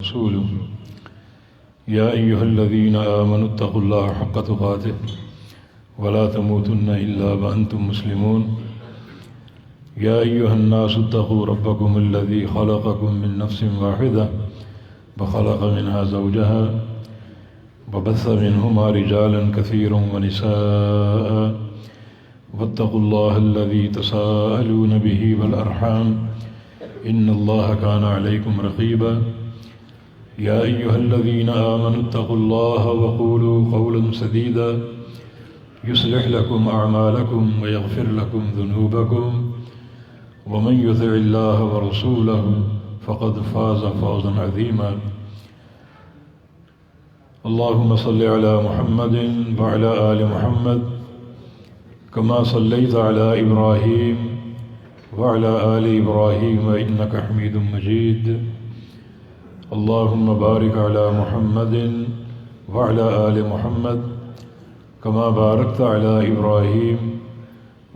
رسوله يا أيها الذين آمنوا اتقوا الله حق تقاته ولا تموتن إلا وأنتم مسلمون يا أيها الناس اتقوا ربكم الذي خلقكم من نفس واحدة وخلق منها زوجها وبث منهما رجالا كثيرا ونساء واتقوا الله الذي تساءلون به والأرحام إن الله كان عليكم رقيبا يا أيها الذين آمنوا اتقوا الله وقولوا قولا سديدا يصلح لكم أعمالكم ويغفر لكم ذنوبكم ومن يطع الله ورسوله فقد فاز فوزا عظيما اللهم صل على محمد وعلى آل محمد كما صليت على إبراهيم وعلى آل إبراهيم إنك حميد مجيد اللهم بارك على محمد وعلى آل محمد كما باركت على إبراهيم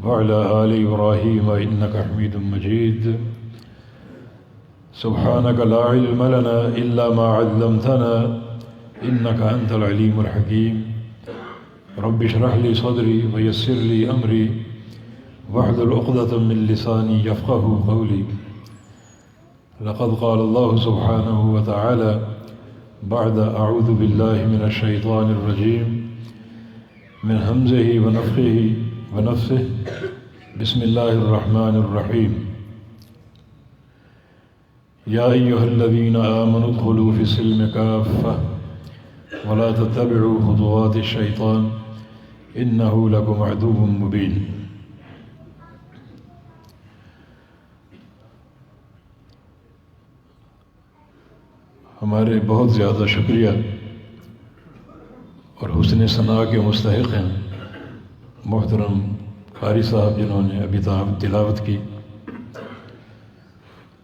وعلى آل إبراهيم إنك حميد مجيد سبحانك لا علم لنا إلا ما علمتنا إنك أنت العليم الحكيم رب اشرح لي صدري ويسر لي أمري واحلل عقدة من لساني يفقه قولي لقد قال الله سبحانه وتعالى بعد أعوذ بالله من الشيطان الرجيم من همزه ونفخه ونفثه بسم الله الرحمن الرحيم يا أيها الذين آمنوا ادخلوا في السلم كافة ولا تتبعوا خطوات الشيطان إنه لكم عدو مبين ہمارے بہت زیادہ شکریہ اور حسن ثناء کے مستحق ہیں محترم قاری صاحب جنہوں نے ابھی تلاوت کی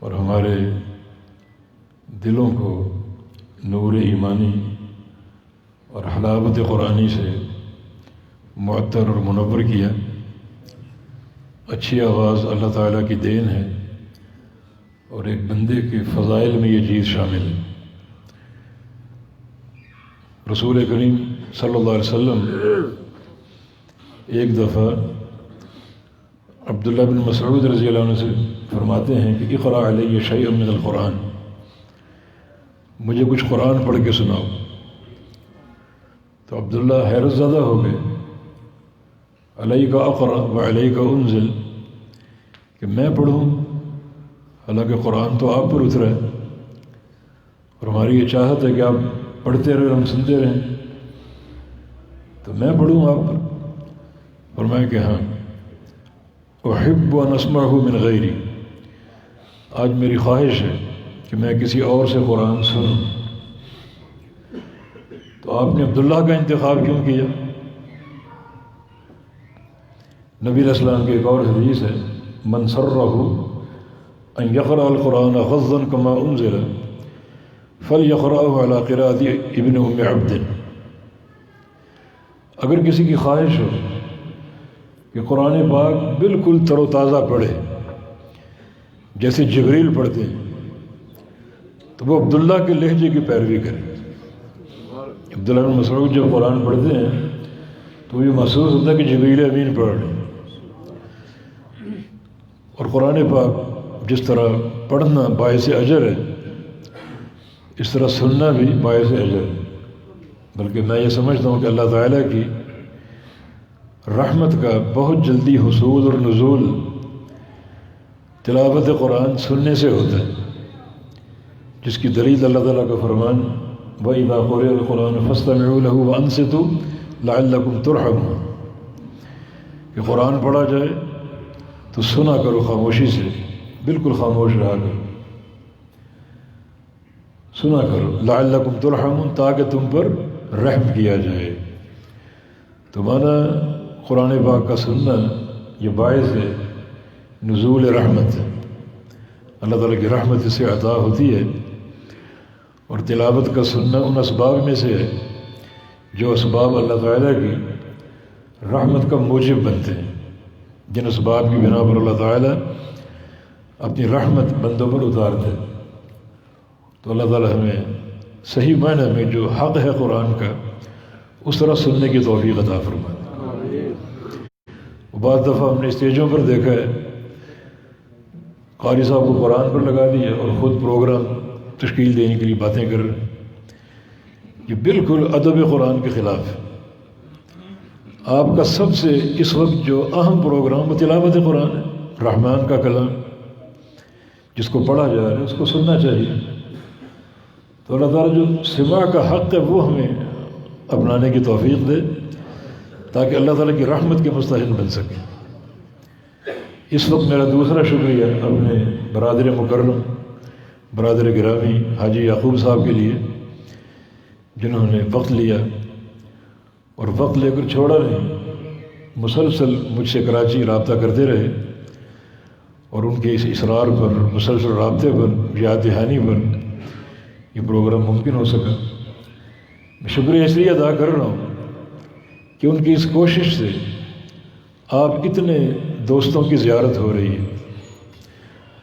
اور ہمارے دلوں کو نور ایمانی اور حلاوت قرآنی سے معطر اور منور کیا۔ اچھی آواز اللہ تعالیٰ کی دین ہے اور ایک بندے کے فضائل میں یہ چیز شامل ہے۔ رسول کریم صلی اللہ علیہ وسلم ایک دفعہ عبداللہ بن مسعود رضی اللہ عنہ سے فرماتے ہیں کہ اقرأ علیہ شیئا من القرآن، مجھے کچھ قرآن پڑھ کے سناؤ۔ تو عبداللہ حیرت زدہ ہو گئے، علیک اقرأ وعلیک انزل، کہ میں پڑھوں حالانکہ قرآن تو آپ پر اترا ہے اور ہماری یہ چاہت ہے کہ آپ پڑھتے رہیں ہم سنتے رہیں، تو میں پڑھوں آپ پر؟ فرمایا کہ ہاں، احب ان اسمعہ من غیری، آج میری خواہش ہے کہ میں کسی اور سے قرآن سنوں۔ تو آپ نے عبداللہ کا انتخاب کیوں کیا؟ نبی علیہ السلام کے ایک اور حدیث ہے، من سرہ ان یقرأ القرآن غضا کما انزل فلیقرأہ علی قراءة ابن ام عبد، اگر کسی کی خواہش ہو کہ قرآن پاک بالکل تر و تازہ پڑھے جیسے جبریل پڑھتے ہیں، تو وہ عبداللہ کے لہجے کی پیروی کرے۔ عبداللہ بن مسعود جب قرآن پڑھتے ہیں تو یہ محسوس ہوتا ہے کہ جبریل امین پڑھ رہے ہیں، اور قرآن پاک جس طرح پڑھنا باعث اجر ہے اس طرح سننا بھی باعث اجر ہے۔ بلکہ میں یہ سمجھتا ہوں کہ اللہ تعالیٰ کی رحمت کا بہت جلدی حصول اور نزول تلاوت قرآن سننے سے ہوتا ہے، جس کی دلیل اللہ تعالیٰ کا فرمان وَإِذَا قُرِئَ الْقُرْآنُ فَاسْتَمِعُوا لَهُ وَأَنصِتُوا لَعَلَّكُمْ تُرْحَمُونَ، کہ قرآن پڑھا جائے تو سنا کرو خاموشی سے، بالکل خاموش رہا کرو، سنا کرو، لعلکم ترحمون، تاکہ تم پر رحم کیا جائے۔ تو مانا قرآن پاک کا سننا یہ باعث ہے نزول رحمت، اللہ تعالیٰ کی رحمت اس سے عطا ہوتی ہے، اور تلاوت کا سننا ان اسباب میں سے ہے جو اسباب اللہ تعالیٰ کی رحمت کا موجب بنتے ہیں، جن اسباب کی بنا پر اللہ تعالیٰ اپنی رحمت بندوں پر اتارتے ہیں۔ تو اللہ تعالی ہمیں صحیح معنی میں جو حق ہے قرآن کا اس طرح سننے کی توفیق عطا فرمائے۔ بعض دفعہ ہم نے اسٹیجوں پر دیکھا ہے قاری صاحب کو قرآن پر لگا دیا اور خود پروگرام تشکیل دینے کے لیے باتیں کر رہے ہیں۔ یہ بالکل ادب قرآن کے خلاف ہے۔ آپ کا سب سے اس وقت جو اہم پروگرام وہ تلاوت قرآن ہے، رحمان کا کلام، جس کو پڑھا جا رہا ہے اس کو سننا چاہیے۔ تو اللہ تعالیٰ جو سماع کا حق ہے وہ ہمیں اپنانے کی توفیق دے تاکہ اللہ تعالیٰ کی رحمت کے مستحق بن سکے۔ اس وقت میرا دوسرا شکریہ اپنے برادر مکرم، برادر گرامی حاجی یعقوب صاحب کے لیے، جنہوں نے وقت لیا اور وقت لے کر چھوڑا نہیں، مسلسل مجھ سے کراچی رابطہ کرتے رہے اور ان کے اس اصرار پر، مسلسل رابطے پر، یاد دہانی پر یہ پروگرام ممکن ہو سکا۔ میں شکریہ اس لیے ادا کر رہا ہوں کہ ان کی اس کوشش سے آپ اتنے دوستوں کی زیارت ہو رہی ہے۔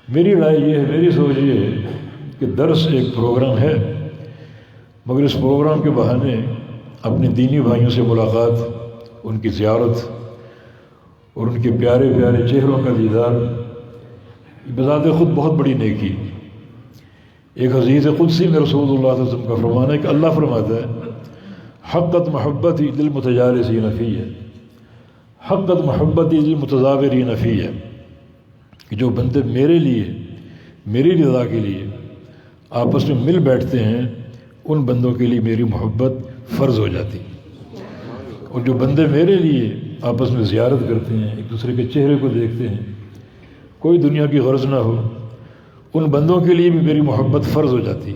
میری رائے یہ ہے، میری سوچ یہ ہے کہ درس ایک پروگرام ہے، مگر اس پروگرام کے بہانے اپنے دینی بھائیوں سے ملاقات، ان کی زیارت اور ان کے پیارے پیارے چہروں کا دیدار بذات خود بہت بڑی نیکی۔ ایک حدیث قدسی میں رسول اللہ صلی اللہ علیہ وسلم کا فرمانا ہے کہ اللہ فرماتا ہے حقت محبتی للمتجالسین فیہ، حقت محبتی للمتزاورین فیہ، کہ جو بندے میرے لیے، میری رضا کے لیے آپس میں مل بیٹھتے ہیں ان بندوں کے لیے میری محبت فرض ہو جاتی، اور جو بندے میرے لیے آپس میں زیارت کرتے ہیں، ایک دوسرے کے چہرے کو دیکھتے ہیں، کوئی دنیا کی غرض نہ ہو، ان بندوں کے لیے بھی میری محبت فرض ہو جاتی۔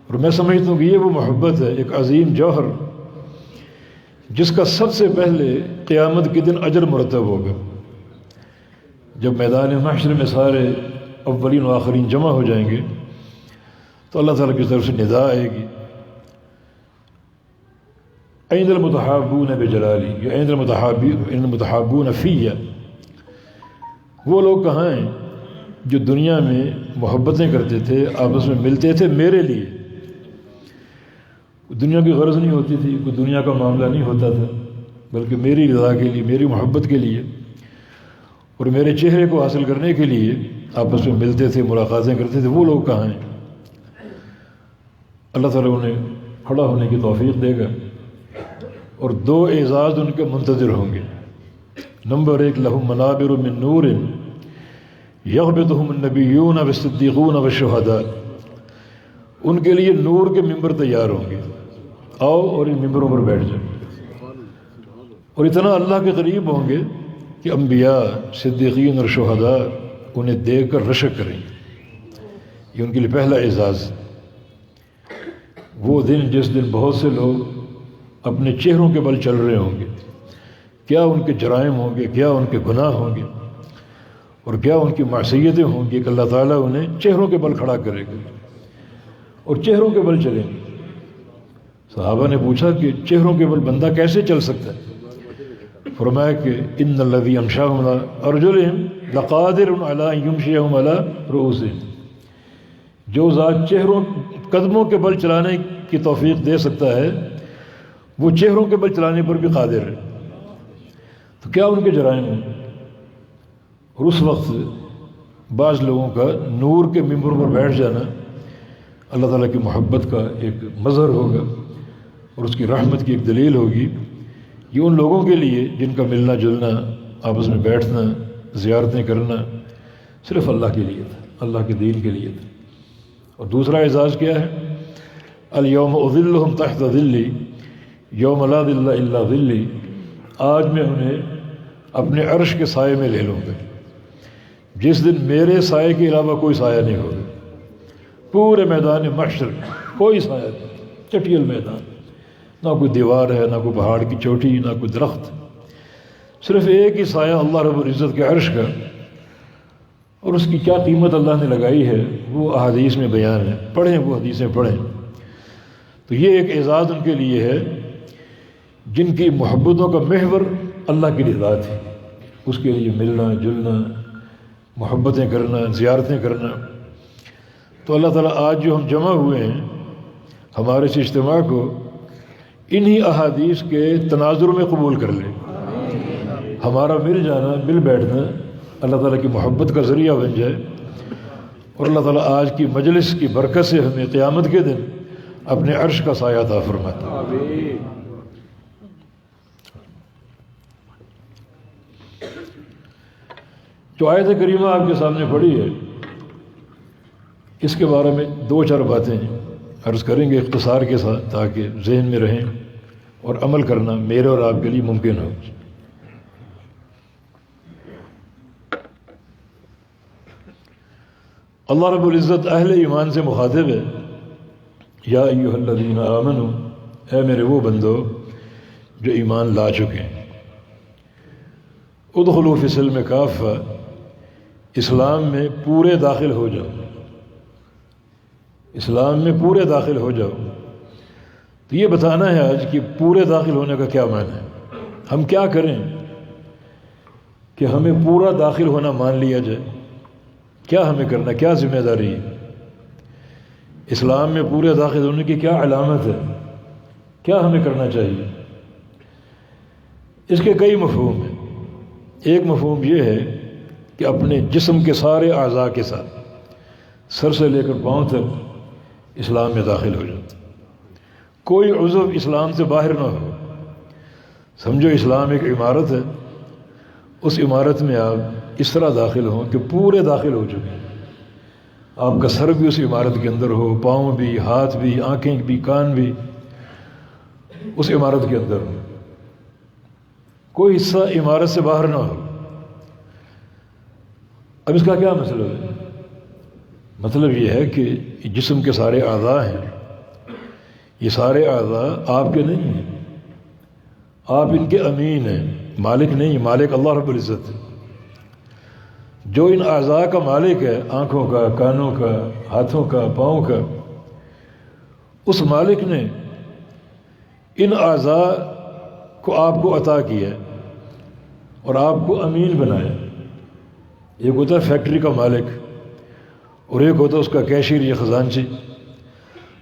اور میں سمجھتا ہوں کہ یہ وہ محبت ہے، ایک عظیم جوہر، جس کا سب سے پہلے قیامت کے دن اجر مرتب ہوگا۔ جب میدان محشر میں سارے اولین و آخرین جمع ہو جائیں گے تو اللہ تعالیٰ کی طرف سے ندا آئے گی، این المتحابون بجلالی، یا این المتحابون فیہ، وہ لوگ کہاں ہیں جو دنیا میں محبتیں کرتے تھے، آپس میں ملتے تھے میرے لیے، دنیا کی غرض نہیں ہوتی تھی، کوئی دنیا کا معاملہ نہیں ہوتا تھا، بلکہ میری رضا کے لیے، میری محبت کے لیے اور میرے چہرے کو حاصل کرنے کے لیے آپس میں ملتے تھے، ملاقاتیں کرتے تھے، وہ لوگ کہاں ہیں؟ اللہ تعالیٰ انہیں کھڑا ہونے کی توفیق دے گا اور دو اعزاز ان کے منتظر ہوں گے۔ نمبر ایک، لہم منابر من نور یغبطہم النبیون والصدیقون والشہداء، ان کے لیے نور کے ممبر تیار ہوں گے، آؤ اور ان ممبروں پر بیٹھ جائیں، اور اتنا اللہ کے قریب ہوں گے کہ انبیاء، صدیقین اور شہداء انہیں دیکھ کر رشک کریں گے۔ یہ ان کے لیے پہلا اعزاز۔ وہ دن جس دن بہت سے لوگ اپنے چہروں کے بل چل رہے ہوں گے، کیا ان کے جرائم ہوں گے، کیا ان کے گناہ ہوں گے اور کیا ان کی معصیتیں ہوں گی کہ اللہ تعالیٰ انہیں چہروں کے بل کھڑا کرے گا اور چہروں کے بل چلیں گے۔ صحابہ نے پوچھا کہ چہروں کے بل بندہ کیسے چل سکتا ہے؟ فرمایا کہ ان الذی امشاہم علی ارجلہم لقادر علی ان یمشیہم علی رؤوسہم، جو ذات چہروں قدموں کے بل چلانے کی توفیق دے سکتا ہے وہ چہروں کے بل چلانے پر بھی قادر ہے، تو کیا ان کے جرائم ہیں؟ اور اس وقت بعض لوگوں کا نور کے ممبر پر بیٹھ جانا اللہ تعالیٰ کی محبت کا ایک مظہر ہوگا اور اس کی رحمت کی ایک دلیل ہوگی۔ یہ ان لوگوں کے لیے جن کا ملنا جلنا، آپس میں بیٹھنا، زیارتیں کرنا صرف اللہ کے لیے تھا، اللہ کے دین کے لیے تھا۔ اور دوسرا اعزاز کیا ہے؟ الیوم اظلہم تحت ظلی یوم لا ظل الا ظلی، آج میں انہیں اپنے عرش کے سائے میں لے لوں گا، جس دن میرے سائے کے علاوہ کوئی سایہ نہیں ہوگا۔ پورے میدان محشر کوئی سایہ نہیں، چٹیل میدان، نہ کوئی دیوار ہے، نہ کوئی پہاڑ کی چوٹی، نہ کوئی درخت، صرف ایک ہی سایہ اللہ رب العزت کے عرش کا۔ اور اس کی کیا قیمت اللہ نے لگائی ہے وہ احادیث میں بیان ہے، پڑھیں وہ حدیثیں پڑھیں۔ تو یہ ایک اعزاز ان کے لیے ہے جن کی محبتوں کا محور اللہ کی رضا تھی، اس کے لیے ملنا جلنا، محبتیں کرنا، زیارتیں کرنا۔ تو اللہ تعالیٰ آج جو ہم جمع ہوئے ہیں ہمارے اس اجتماع کو انہی احادیث کے تناظر میں قبول کر لے. ہمارا مل جانا، مل بیٹھنا اللہ تعالیٰ کی محبت کا ذریعہ بن جائے، اور اللہ تعالیٰ آج کی مجلس کی برکت سے ہمیں قیامت کے دن اپنے عرش کا سایہ عطا فرمائے. جو آیت کریمہ آپ کے سامنے پڑھی ہے، اس کے بارے میں 2-4 باتیں عرض کریں گے اختصار کے ساتھ، تاکہ ذہن میں رہیں اور عمل کرنا میرے اور آپ کے لیے ممکن ہو. اللہ رب العزت اہل ایمان سے مخاطب ہے، یا ایھا الذین آمنوا، اے میرے وہ بندو جو ایمان لا چکے ہیں، ادخلوا فی السلم کافہ، اسلام میں پورے داخل ہو جاؤ، اسلام میں پورے داخل ہو جاؤ. تو یہ بتانا ہے آج کہ پورے داخل ہونے کا کیا معنی ہے، ہم کیا کریں کہ ہمیں پورا داخل ہونا مان لیا جائے. کیا ہمیں کرنا، کیا ذمہ داری ہے؟ اسلام میں پورے داخل ہونے کی کیا علامت ہے، کیا ہمیں کرنا چاہیے؟ اس کے کئی مفہوم ہیں. ایک مفہوم یہ ہے کہ اپنے جسم کے سارے اعضاء کے ساتھ، سر سے لے کر پاؤں تک اسلام میں داخل ہو جاتا، کوئی عضو اسلام سے باہر نہ ہو. سمجھو اسلام ایک عمارت ہے، اس عمارت میں آپ اس طرح داخل ہوں کہ پورے داخل ہو چکے ہیں. آپ کا سر بھی اس عمارت کے اندر ہو، پاؤں بھی، ہاتھ بھی، آنکھیں بھی، کان بھی اس عمارت کے اندر ہو، کوئی حصہ عمارت سے باہر نہ ہو. اب اس کا کیا مطلب ہے؟ مطلب یہ ہے کہ جسم کے سارے اعضاء ہیں، یہ سارے اعضاء آپ کے نہیں ہیں، آپ ان کے امین ہیں، مالک نہیں. مالک اللہ رب العزت ہے. جو ان اعضاء کا مالک ہے، آنکھوں کا، کانوں کا، ہاتھوں کا، پاؤں کا، اس مالک نے ان اعضاء کو آپ کو عطا کیا ہے اور آپ کو امین بنایا. ایک ہوتا ہے فیکٹری کا مالک، اور ایک ہوتا ہے اس کا کیشیئر یا خزانچی.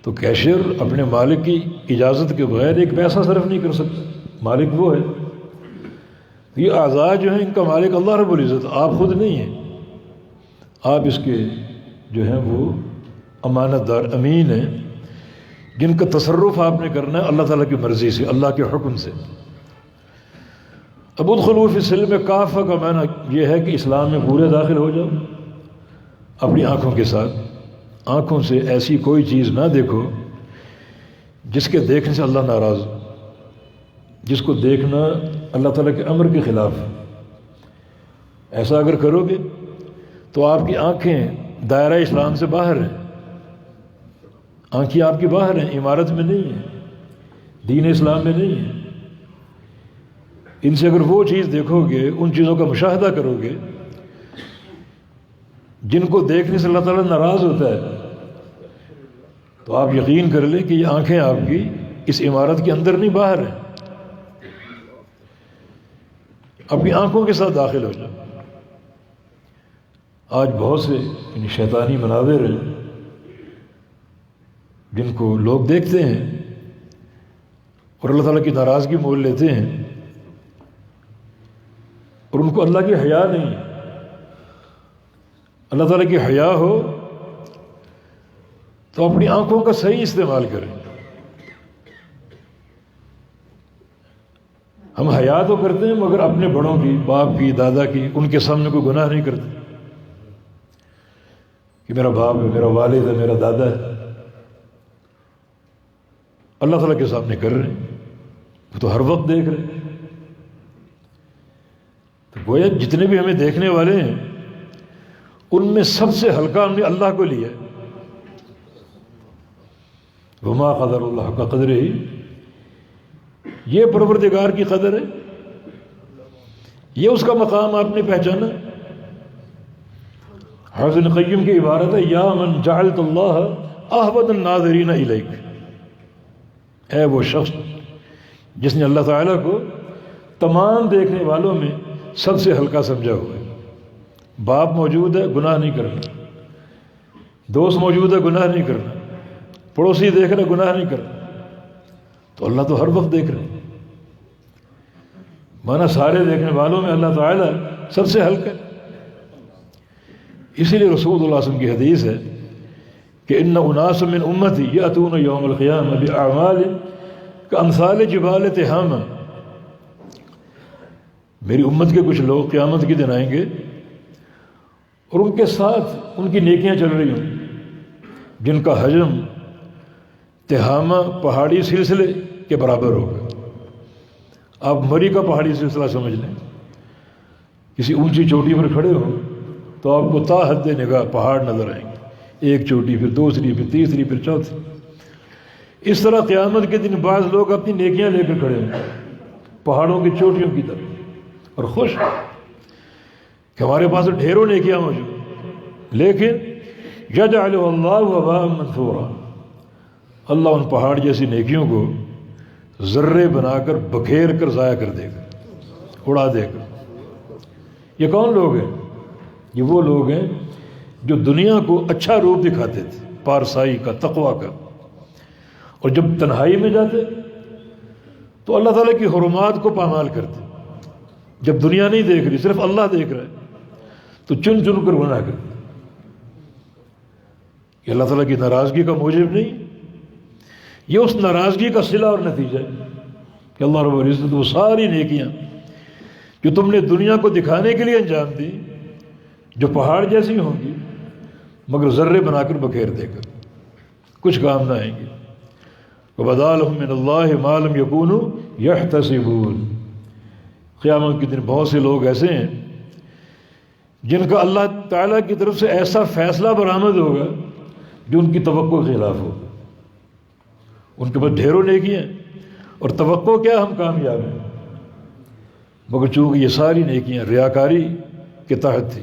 تو کیشیئر اپنے مالک کی اجازت کے بغیر ایک پیسہ صرف نہیں کر سکتا، مالک وہ ہے. یہ اعضاء جو ہیں ان کا مالک اللہ رب العزت، آپ خود نہیں ہیں. آپ اس کے جو ہیں وہ امانت دار، امین ہیں، جن کا تصرف آپ نے کرنا ہے اللہ تعالیٰ کی مرضی سے، اللہ کے حکم سے. اب ادخلوا فی السلم کافہ کا معنی یہ ہے کہ اسلام میں پورے داخل ہو جاؤ. اپنی آنکھوں کے ساتھ، آنکھوں سے ایسی کوئی چیز نہ دیکھو جس کے دیکھنے سے اللہ ناراض ہو، جس کو دیکھنا اللہ تعالیٰ کے امر کے خلاف ہے. ایسا اگر کرو گے تو آپ کی آنکھیں دائرہ اسلام سے باہر ہیں، آنکھیں آپ کی باہر ہیں، عمارت میں نہیں ہیں، دین اسلام میں نہیں ہیں. ان سے اگر وہ چیز دیکھو گے، ان چیزوں کا مشاہدہ کرو گے جن کو دیکھنے سے اللہ تعالیٰ ناراض ہوتا ہے، تو آپ یقین کر لیں کہ یہ آنکھیں آپ کی اس عمارت کے اندر نہیں، باہر ہیں. اپنی آنکھوں کے ساتھ داخل ہو جاؤ. آج بہت سے شیطانی مناظر ہیں جن کو لوگ دیکھتے ہیں اور اللہ تعالیٰ کی ناراضگی مول لیتے ہیں، اور ان کو اللہ کی حیا نہیں ہے. اللہ تعالیٰ کی حیا ہو تو اپنی آنکھوں کا صحیح استعمال کریں. ہم حیا تو کرتے ہیں مگر اپنے بڑوں کی، باپ کی، دادا کی، ان کے سامنے کوئی گناہ نہیں کرتے کہ میرا باپ ہے، میرا والد ہے، میرا دادا ہے. اللہ تعالیٰ کے سامنے کر رہے ہیں، وہ تو ہر وقت دیکھ رہے ہیں. تو گویا جتنے بھی ہمیں دیکھنے والے ہیں ان میں سب سے ہلکا ہم نے اللہ کو لیا. وما قدر اللہ حق قدرہ، یہ پروردگار کی قدر ہے، یہ اس کا مقام آپ نے پہچانا. حافظ ابن قیم کی عبارت ہے، یا من جعلت اللہ احوط الناظرین الیک، اے وہ شخص جس نے اللہ تعالیٰ کو تمام دیکھنے والوں میں سب سے ہلکا سمجھا ہوا ہے. باپ موجود ہے، گناہ نہیں کرنا، دوست موجود ہے گناہ نہیں کرنا، پڑوسی دیکھ رہا گناہ نہیں کرنا، تو اللہ تو ہر وقت دیکھ رہے ہیں۔ مانا سارے دیکھنے والوں میں اللہ تعالیٰ سب سے ہلکا ہے۔ اسی لیے رسول اللہ صلی اللہ علیہ وسلم کی حدیث ہے کہ ان اناس من امتی یاتون یوم القیامہ باعمال کامثال جبال تہامہ، میری امت کے کچھ لوگ قیامت کے دن آئیں گے اور ان کے ساتھ ان کی نیکیاں چل رہی ہوں جن کا حجم تہامہ پہاڑی سلسلے کے برابر ہوگا۔ آپ مری کا پہاڑی سلسلہ سمجھ لیں، کسی اونچی چوٹی پر کھڑے ہو تو آپ کو تا حد نگاہ پہاڑ نظر آئیں گے، ایک چوٹی پھر دوسری پھر تیسری پھر چوتھی۔ اس طرح قیامت کے دن بعض لوگ اپنی نیکیاں لے کر کھڑے ہوں پہاڑوں کی چوٹیوں کی طرف اور خوش کہ ہمارے پاس ڈھیروں نیکیاں موجود، لیکن یجعل اللہ وباء منثورا، اللہ ان پہاڑ جیسی نیکیوں کو ذرے بنا کر بکھیر کر ضائع کر دے گا، اڑا دے گا۔ یہ کون لوگ ہیں؟ یہ وہ لوگ ہیں جو دنیا کو اچھا روپ دکھاتے تھے، پارسائی کا، تقوی کا، اور جب تنہائی میں جاتے تو اللہ تعالیٰ کی حرمات کو پامال کرتے۔ جب دنیا نہیں دیکھ رہی، صرف اللہ دیکھ رہا ہے، تو چن چن کر گناہ کرتے۔ یہ اللہ تعالیٰ کی ناراضگی کا موجب نہیں، یہ اس ناراضگی کا صلہ اور نتیجہ ہے کہ اللہ رب العزت وہ ساری نیکیاں جو تم نے دنیا کو دکھانے کے لیے انجام دی، جو پہاڑ جیسی ہوں گی مگر ذرے بنا کر بکھیر دے گا، کچھ کام نہ آئیں گے۔ وَبَدَا لَهُم مِّنَ اللَّهِ مَا لَمْ يَكُونُوا يَحْتَسِبُونَ۔ قیامت کے دن بہت سے لوگ ایسے ہیں جن کا اللہ تعالیٰ کی طرف سے ایسا فیصلہ برآمد ہوگا جو ان کی توقع کے خلاف ہوگا۔ ان کے پاس ڈھیروں نیکیاں اور توقع کیا ہم کامیاب ہیں، مگر چونکہ یہ ساری نیکیاں ریاکاری کے تحت تھی،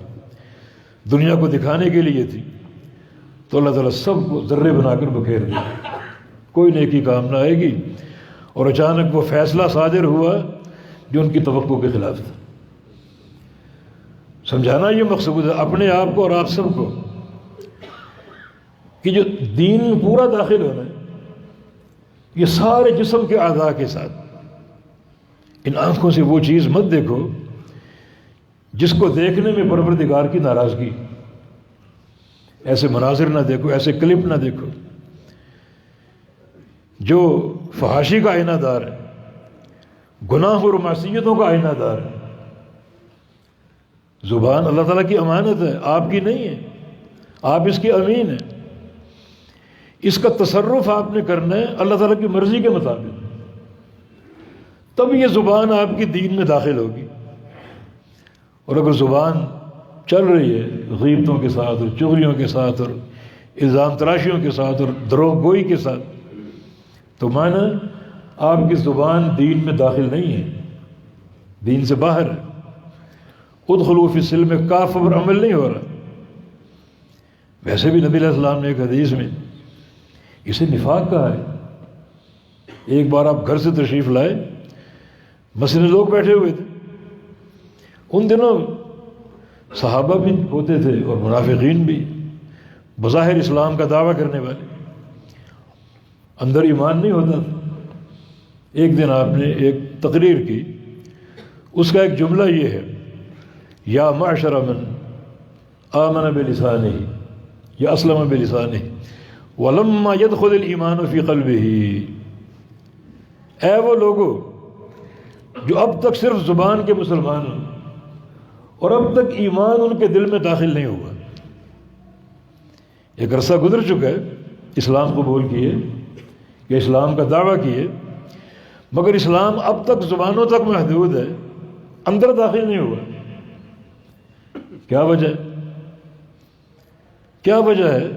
دنیا کو دکھانے کے لیے تھی، تو اللہ تعالیٰ سب کو ذرے بنا کر بکھیر دیا، کوئی نیکی کام نہ آئے گی، اور اچانک وہ فیصلہ صادر ہوا جو ان کی توقع کے خلاف تھا۔ سمجھانا یہ مقصود ہے اپنے آپ کو اور آپ سب کو کہ جو دین پورا داخل ہونا ہے یہ سارے جسم کے اعضاء کے ساتھ، ان آنکھوں سے وہ چیز مت دیکھو جس کو دیکھنے میں پروردگار کی ناراضگی، ایسے مناظر نہ دیکھو، ایسے کلپ نہ دیکھو جو فحاشی کا آئینہ دار ہے، گناہ اور معصیتوں کا آئینہ دار ہے۔ زبان اللہ تعالیٰ کی امانت ہے، آپ کی نہیں ہے، آپ اس کے امین ہیں، اس کا تصرف آپ نے کرنا ہے اللہ تعالیٰ کی مرضی کے مطابق، تب یہ زبان آپ کی دین میں داخل ہوگی۔ اور اگر زبان چل رہی ہے غیبتوں کے ساتھ اور چغلیوں کے ساتھ اور الزام تراشیوں کے ساتھ اور دروغ گوئی کے ساتھ، تو مانا آپ کی زبان دین میں داخل نہیں ہے، دین سے باہر ہے۔ ادخلوا فی السلم کافہ پر عمل نہیں ہو رہا۔ ویسے بھی نبی علیہ السلام نے ایک حدیث میں اسے نفاق کہا ہے۔ ایک بار آپ گھر سے تشریف لائے، مسجد میں لوگ بیٹھے ہوئے تھے، ان دنوں صحابہ بھی ہوتے تھے اور منافقین بھی، بظاہر اسلام کا دعویٰ کرنے والے، اندر ایمان نہیں ہوتا تھا۔ ایک دن آپ نے ایک تقریر کی، اس کا ایک جملہ یہ ہے، یا معشر من آمن بلسانہ یا اسلم بلسانہ ولما يدخل الایمان فی قلبہ، اے وہ لوگوں جو اب تک صرف زبان کے مسلمان ہیں اور اب تک ایمان ان کے دل میں داخل نہیں ہوا۔ ایک عرصہ گزر چکا ہے، اسلام قبول کیے یا اسلام کا دعویٰ کیے، مگر اسلام اب تک زبانوں تک محدود ہے، اندر داخل نہیں ہوا۔ کیا وجہ ہے؟ کیا وجہ ہے؟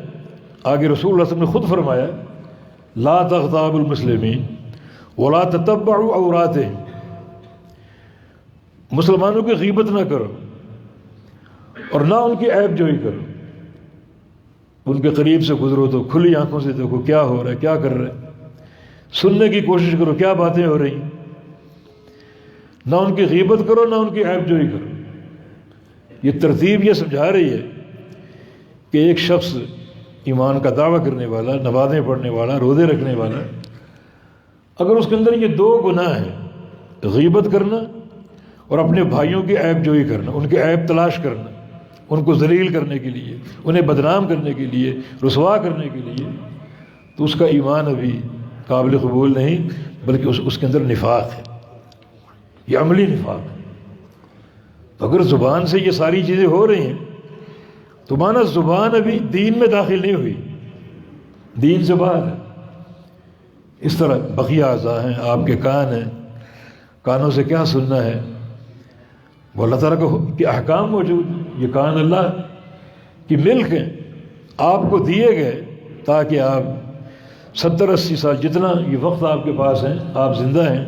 آگے رسول اللہ صلی اللہ علیہ وسلم نے خود فرمایا، لا تغتابوا المسلمین ولا تتبعوا عوراتهم، مسلمانوں کی غیبت نہ کرو اور نہ ان کی عیب جوئی کرو۔ ان کے قریب سے گزرو تو کھلی آنکھوں سے دیکھو کیا ہو رہا ہے، کیا کر رہا ہے، سننے کی کوشش کرو کیا باتیں ہو رہی ہیں، نہ ان کی غیبت کرو نہ ان کی عیب جوئی کرو۔ یہ ترتیب یہ سمجھا رہی ہے کہ ایک شخص ایمان کا دعویٰ کرنے والا، نمازیں پڑھنے والا، روزے رکھنے والا، اگر اس کے اندر یہ دو گناہ ہیں، غیبت کرنا اور اپنے بھائیوں کی عیب جوئی کرنا، ان کے عیب تلاش کرنا، ان کو ذلیل کرنے کے لیے، انہیں بدنام کرنے کے لیے، رسوا کرنے کے لیے، تو اس کا ایمان ابھی قابل قبول نہیں، بلکہ اس کے اندر نفاق ہے، یہ عملی نفاق ہے۔ تو اگر زبان سے یہ ساری چیزیں ہو رہی ہیں تو مانا زبان ابھی دین میں داخل نہیں ہوئی، دین سے باہر ہے۔ اس طرح بقیہ اعضاء ہیں، آپ کے کان ہیں، کانوں سے کیا سننا ہے، وہ اللہ تعالیٰ کے احکام موجود ہیں۔ یہ کان اللہ کی ملک ہیں، آپ کو دیے گئے تاکہ آپ 70-80 سال جتنا یہ وقت آپ کے پاس ہیں، آپ زندہ ہیں،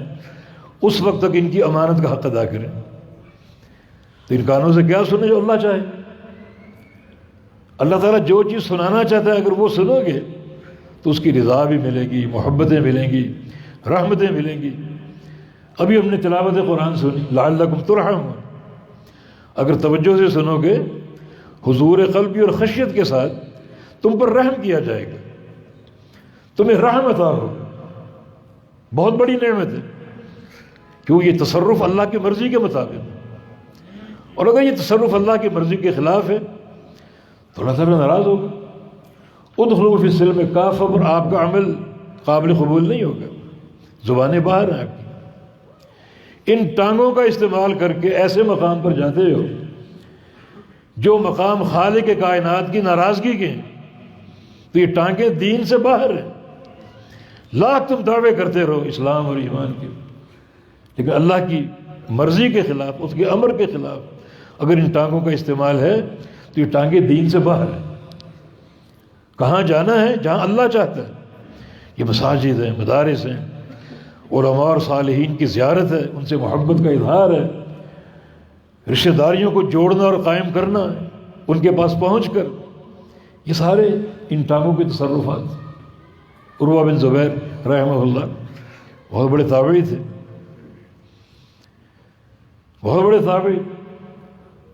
اس وقت تک ان کی امانت کا حق ادا کریں۔ تو ان کانوں سے کیا سنیں جو اللہ چاہے۔ اللہ تعالیٰ جو چیز سنانا چاہتا ہے اگر وہ سنو گے تو اس کی رضا بھی ملے گی، محبتیں ملیں گی، رحمتیں ملیں گی۔ ابھی ہم نے تلاوت قرآن سنی، لعلکم ترحمون، اگر توجہ سے سنو گے، حضور قلبی اور خشیت کے ساتھ تم پر رحم کیا جائے گا، تمہیں رحم عطا ہوگا۔ بہت بڑی نعمت ہے، کیوں یہ تصرف اللہ کی مرضی کے مطابق ہے، اور اگر یہ تصرف اللہ کی مرضی کے خلاف ہے تو اللہ تعالیٰ ناراض ہوگا۔ ادخلوا فی السلم کافہ، پر آپ کا عمل قابل قبول نہیں ہوگا، زبانیں باہر ہیں آپ کی۔ ان ٹانگوں کا استعمال کر کے ایسے مقام پر جاتے ہو جو مقام خالق کائنات کی ناراضگی کے ہیں، تو یہ ٹانگیں دین سے باہر ہیں۔ لاکھ تم دعوے کرتے رہو اسلام اور ایمان کے، لیکن اللہ کی مرضی کے خلاف، اس کے امر کے خلاف اگر ان ٹانگوں کا استعمال ہے تو یہ ٹانگیں دین سے باہر ہیں۔ کہاں جانا ہے؟ جہاں اللہ چاہتا ہے۔ یہ مساجد ہیں، مدارس ہیں، علماء اور صالحین کی زیارت ہے، ان سے محبت کا اظہار ہے، رشتہ داریوں کو جوڑنا اور قائم کرنا ہے، ان کے پاس پہنچ کر، یہ سارے ان ٹانگوں کے تصرفات۔ عروہ بن زبیر رحمہ اللہ بہت بڑے تابعی تھے، بہت بڑے تابعی،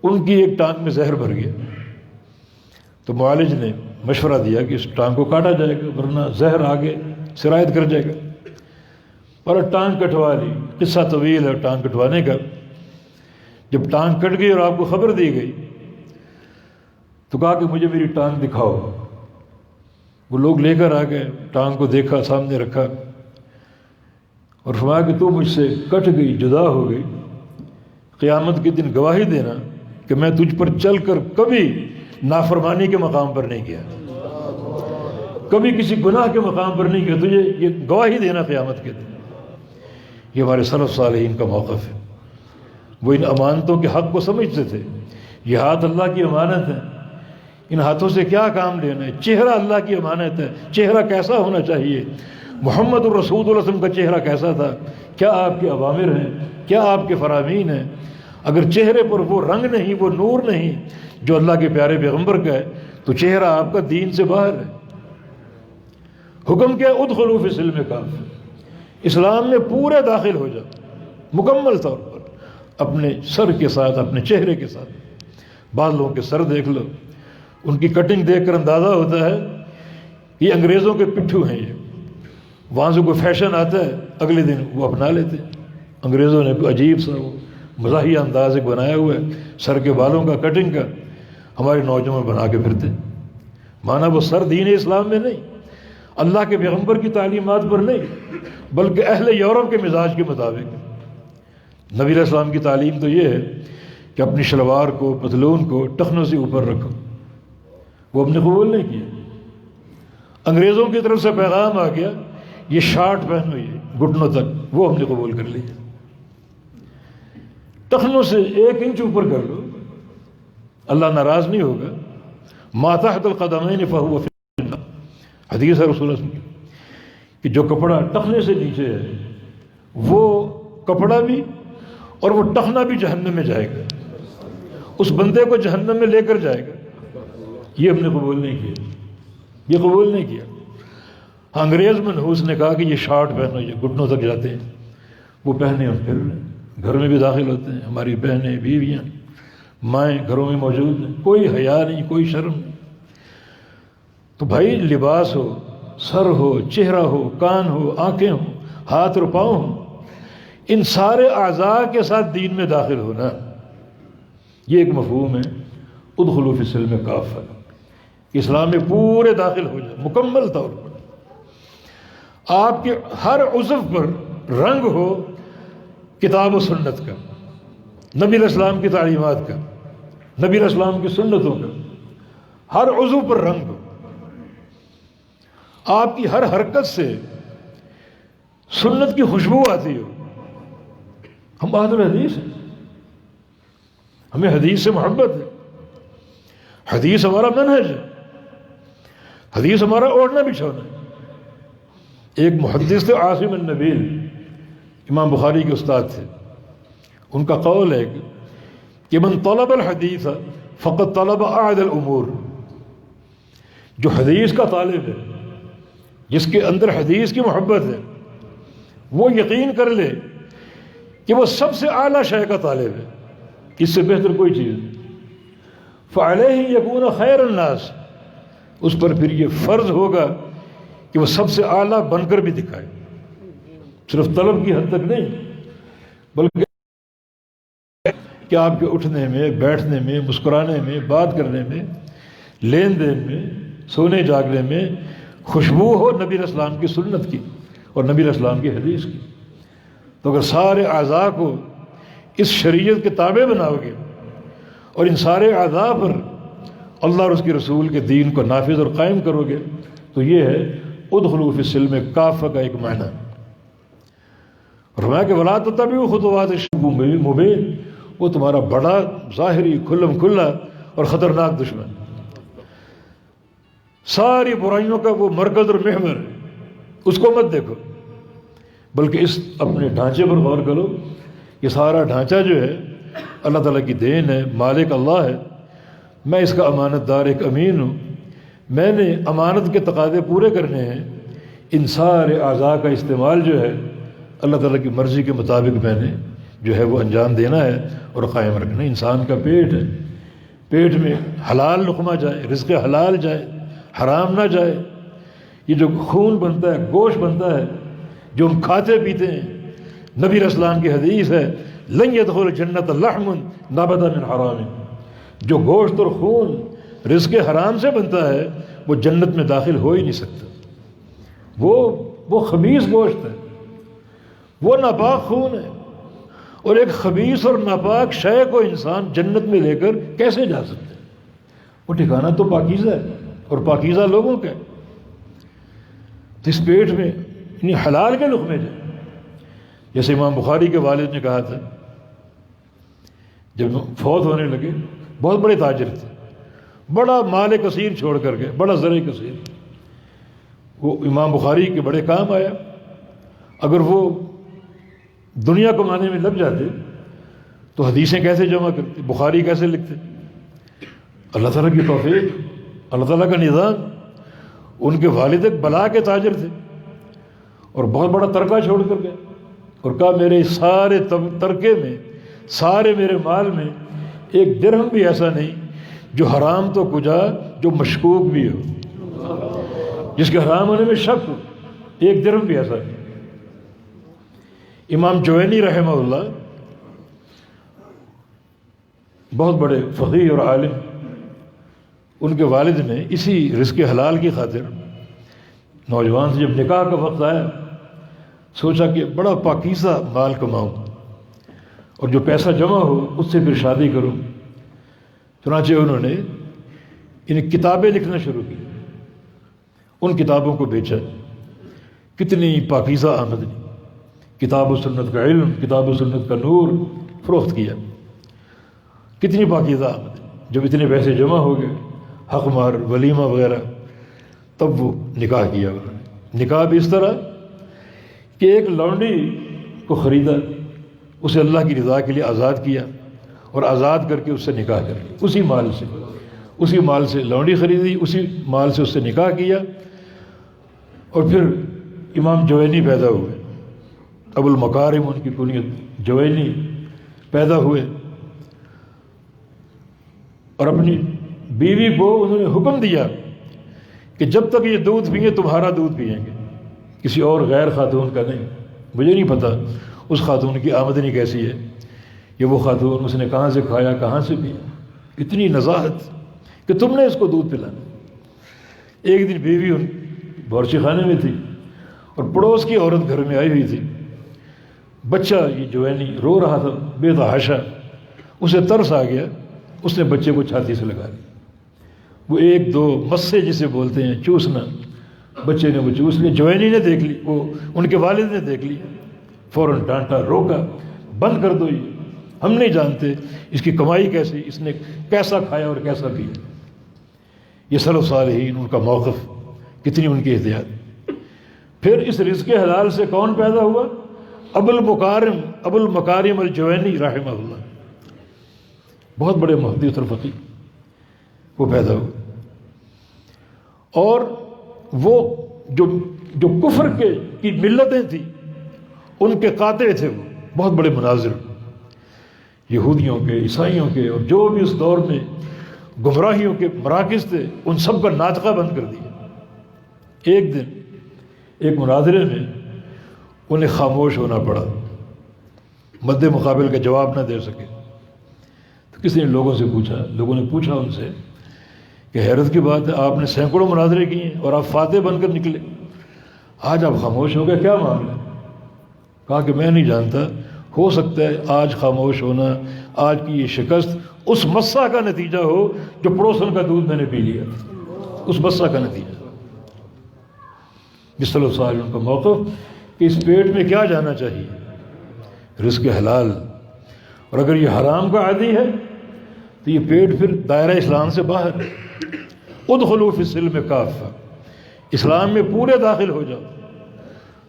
ان کی ایک ٹانگ میں زہر بھر گیا تو معالج نے مشورہ دیا کہ اس ٹانگ کو کاٹا جائے گا ورنہ زہر آگے سرایت کر جائے گا، اور ٹانگ کٹوا لی۔ قصہ طویل ہے ٹانگ کٹوانے کا۔ جب ٹانگ کٹ گئی اور آپ کو خبر دی گئی تو کہا کہ مجھے میری ٹانگ دکھاؤ۔ وہ لوگ لے کر آ گئے، ٹانگ کو دیکھا، سامنے رکھا اور فرمایا کہ تو مجھ سے کٹ گئی، جدا ہو گئی، قیامت کے دن گواہی دینا کہ میں تجھ پر چل کر کبھی نافرمانی کے مقام پر نہیں گیا، کبھی کسی گناہ کے مقام پر نہیں گیا، تجھے یہ گواہی دینا قیامت کے دن۔ یہ ہمارے سلف صالحین کا موقف ہے۔ وہ ان امانتوں کے حق کو سمجھتے تھے۔ یہ ہاتھ اللہ کی امانت ہے، ان ہاتھوں سے کیا کام لینا ہے۔ چہرہ اللہ کی امانت ہے، چہرہ کیسا ہونا چاہیے، محمد الرسول صلی اللہ علیہ وسلم کا چہرہ کیسا تھا، کیا آپ کے اوامر ہیں، کیا آپ کے فرامین ہیں۔ اگر چہرے پر وہ رنگ نہیں، وہ نور نہیں جو اللہ کے پیارے پیغمبر کا ہے تو چہرہ آپ کا دین سے باہر ہے۔ حکم کیا؟ ادخلوا فی السلم کافہ، اسلام میں پورے داخل ہو جاؤ مکمل طور پر، اپنے سر کے ساتھ، اپنے چہرے کے ساتھ۔ بعض لوگوں کے سر دیکھ لو، ان کی کٹنگ دیکھ کر اندازہ ہوتا ہے یہ انگریزوں کے پٹھو ہیں، یہ وہاں سے کوئی فیشن آتا ہے اگلے دن وہ اپنا لیتے ہیں۔ انگریزوں نے کوئی عجیب سا وہ مزاحیہ انداز ایک بنایا ہوا ہے سر کے بالوں کا، کٹنگ کا، ہمارے نوجوان بنا کے پھرتے۔ مانا وہ سر دین اسلام میں نہیں، اللہ کے پیغمبر کی تعلیمات پر نہیں، بلکہ اہل یورپ کے مزاج کے مطابق۔ نبی علیہ السلام کی تعلیم تو یہ ہے کہ اپنی شلوار کو، پتلون کو ٹخنوں سے اوپر رکھو، وہ ہم نے قبول نہیں کیا۔ انگریزوں کی طرف سے پیغام آ گیا یہ شارٹ پہنو، یہ گھٹنوں تک، وہ ہم نے قبول کر لیا۔ ٹخنوں سے 1 انچ اوپر کر لو، اللہ ناراض نہیں ہوگا۔ ما تحت القدمین فہو فی النار، حدیث ہے رسول اللہ صلی اللہ علیہ وسلم کہ جو کپڑا ٹخنے سے نیچے ہے وہ کپڑا بھی اور وہ ٹخنا بھی جہنم میں جائے گا، اس بندے کو جہنم میں لے کر جائے گا۔ یہ ہم نے قبول نہیں کیا، یہ قبول نہیں کیا۔ انگریز منحوس نے کہا کہ یہ شارٹ پہنو، یہ گھٹنوں تک جاتے ہیں، وہ پہنے اور پھر گھر میں بھی داخل ہوتے ہیں۔ ہماری بہنیں، بیویاں، مائیں گھروں میں موجود ہیں، کوئی حیا نہیں، کوئی شرم نہیں۔ تو بھائی لباس ہو، سر ہو، چہرہ ہو، کان ہو، آنکھیں ہوں، ہاتھ اور پاؤں ہوں، ان سارے اعضاء کے ساتھ دین میں داخل ہونا، یہ ایک مفہوم ہے ادخلوا فی السلم کافہ، اسلام میں پورے داخل ہو جائے مکمل طور پر۔ آپ کے ہر عضو پر رنگ ہو کتاب و سنت کا، نبی علیہ السلام کی تعلیمات کا، نبی علیہ السلام کی سنتوں کا، ہر عضو پر رنگ ہو، آپ کی ہر حرکت سے سنت کی خوشبو آتی ہو۔ ہم اہل الحدیث ہیں، ہمیں حدیث سے محبت ہے، حدیث ہمارا منہج ہے، حدیث ہمارا اوڑھنا بچھونا ہے۔ ایک محدث تھے عاصم النبیل، امام بخاری کے استاد تھے، ان کا قول ہے کہ من طلب الحدیث فقد طلب اعد الامور، جو حدیث کا طالب ہے، جس کے اندر حدیث کی محبت ہے، وہ یقین کر لے کہ وہ سب سے اعلیٰ شے کا طالب ہے، اس سے بہتر کوئی چیز نہیں۔ فعلیہ یکون خیر الناس، اس پر پھر یہ فرض ہوگا کہ وہ سب سے اعلیٰ بن کر بھی دکھائے، صرف طلب کی حد تک نہیں، بلکہ کہ آپ کے اٹھنے میں، بیٹھنے میں، مسکرانے میں، بات کرنے میں، لین دین میں، سونے جاگنے میں خوشبو ہو نبی علیہ السلام کی سنت کی اور نبی علیہ السلام کی حدیث کی۔ تو اگر سارے اعضاء کو اس شریعت کے تابع بناؤ گے اور ان سارے اعضاء پر اللہ اور اس کے رسول کے دین کو نافذ اور قائم کرو گے، تو یہ ہے ادخلوا فی السلم کافہ کا ایک معنی۔ فرمایا کہ ولا تتبعوا خطوات الشیطان مبین، وہ تمہارا بڑا ظاہری کھلم کھلا اور خطرناک دشمن، ساری برائیوں کا وہ مرکز اور محور ہے، اس کو مت دیکھو، بلکہ اس اپنے ڈھانچے پر غور کرو۔ یہ سارا ڈھانچہ جو ہے اللہ تعالیٰ کی دین ہے، مالک اللہ ہے، میں اس کا امانت دار ایک امین ہوں، میں نے امانت کے تقاضے پورے کرنے ہیں، ان سارے اعضاء کا استعمال جو ہے اللہ تعالیٰ کی مرضی کے مطابق میں نے جو ہے وہ انجام دینا ہے اور قائم رکھنا ہے۔ انسان کا پیٹ ہے، پیٹ میں حلال لقمہ جائے، رزق حلال جائے، حرام نہ جائے۔ یہ جو خون بنتا ہے، گوشت بنتا ہے، جو ہم کھاتے پیتے ہیں، نبی علیہ السلام کی حدیث ہے لن يدخل الجنۃ لحم نبت من حرام، جو گوشت اور خون رزق حرام سے بنتا ہے وہ جنت میں داخل ہو ہی نہیں سکتا، وہ خبیث گوشت ہے، وہ ناپاک خون ہے، اور ایک خبیث اور ناپاک شے کو انسان جنت میں لے کر کیسے جا سکتا ہے؟ وہ ٹھکانہ تو پاکیزہ ہے اور پاکیزہ لوگوں کا ہے۔ تو اس پیٹ میں یعنی حلال کے لقمے جائیں، جیسے امام بخاری کے والد نے کہا تھا، جب فوت ہونے لگے، بہت بڑے تاجر تھے، بڑا مال کثیر چھوڑ کر گئے، بڑا زرع کثیر، وہ امام بخاری کے بڑے کام آیا۔ اگر وہ دنیا کمانے میں لگ جاتے تو حدیثیں کیسے جمع کرتے، بخاری کیسے لکھتے؟ اللہ تعالیٰ کی توفیق، اللہ تعالیٰ کا نظام۔ ان کے والد ایک بلا کے تاجر تھے اور بہت بڑا ترکہ چھوڑ کر گئے، اور کہا میرے سارے ترکے میں، سارے میرے مال میں ایک درہم بھی ایسا نہیں جو حرام تو کجا، جو مشکوک بھی ہو، جس کے حرام ہونے میں شک ہو، ایک درہم بھی ایسا نہیں۔ امام جوینی رحمہ اللہ بہت بڑے فقیہ اور عالم، ان کے والد نے اسی رزق حلال کی خاطر نوجوان سے جب نکاح کا وقت آیا، سوچا کہ بڑا پاکیزہ مال کماؤں اور جو پیسہ جمع ہو اس سے پھر شادی کروں۔ چنانچہ انہوں نے ان کتابیں لکھنا شروع کی، ان کتابوں کو بیچا، کتنی پاکیزہ آمدنی، کتاب و سنت کا علم، کتاب و سنت کا نور فروخت کیا، کتنی پاکیزہ آمدنی۔ جب اتنے پیسے جمع ہو گئے، حق مار، ولیمہ وغیرہ، تب وہ نکاح کیا انہوں نے۔ نکاح بھی اس طرح کہ ایک لونڈی کو خریدا، اسے اللہ کی رضا کے لیے آزاد کیا اور آزاد کر کے اس سے نکاح کر لیا، اسی مال سے لونڈی خریدی، اسی مال سے اس سے نکاح کیا، اور پھر امام جوینی پیدا ہوئے، ابو المکارم ان کی کنیت، جوینی پیدا ہوئے، اور اپنی بیوی کو انہوں نے حکم دیا کہ جب تک یہ دودھ پئیں تمہارا دودھ پئیں گے، کسی اور غیر خاتون کا نہیں۔ مجھے نہیں پتہ اس خاتون کی آمدنی کیسی ہے، یہ وہ خاتون اس نے کہاں سے کھایا کہاں سے پیا، اتنی نزاہت کہ تم نے اس کو دودھ پلانا۔ ایک دن بیوی ان باورچی خانے میں تھی اور پڑوس کی عورت گھر میں آئی ہوئی تھی، بچہ یہ جوینی رو رہا تھا بے تحاشا، اسے ترس آ گیا، اس نے بچے کو چھاتی سے لگا لیا۔ وہ ایک دو مسے جسے بولتے ہیں چوسنا، بچے نے وہ چوس لیا، جوینی نے دیکھ لی، وہ ان کے والد نے دیکھ لیا، فوراً ڈانٹا، روکا، بند کر دو، یہ ہم نہیں جانتے اس کی کمائی کیسی، اس نے کیسا کھایا اور کیسا پیا۔ یہ سلف صالحین ان کا موقف، کتنی ان کی احتیاط۔ پھر اس رزق حلال سے کون پیدا ہوا؟ ابو المکارم الجوینی رحمہ اللہ، بہت بڑے محدث اور فقیہ، وہ پیدا ہوئے۔ اور وہ جو کفر کی ملتیں تھیں ان کے قاطع تھے، وہ بہت بڑے مناظر، یہودیوں کے، عیسائیوں کے، اور جو بھی اس دور میں گمراہیوں کے مراکز تھے، ان سب کا ناطقہ بند کر دیا۔ ایک دن ایک مناظرے میں انہیں خاموش ہونا پڑا، مد مقابل کا جواب نہ دے سکے۔ تو کسی نے لوگوں نے پوچھا ان سے کہ حیرت کی بات ہے، آپ نے سینکڑوں مناظرے کیے ہیں اور آپ فاتح بن کر نکلے، آج آپ خاموش ہو گئے، کیا معاملہ ہے؟ کہا کہ میں نہیں جانتا، ہو سکتا ہے آج خاموش ہونا، آج کی یہ شکست اس مسا کا نتیجہ ہو جو پڑوسن کا دودھ میں نے پی لیا، اس مسا کا نتیجہ۔ جس طرح سوال کا موقف کہ اس پیٹ میں کیا جانا چاہیے؟ رزق حلال، اور اگر یہ حرام کا عادی ہے تو یہ پیٹ پھر دائرہ اسلام سے باہر ہے۔ ادخلوا فی السلم کافہ، اسلام میں پورے داخل ہو جاؤ،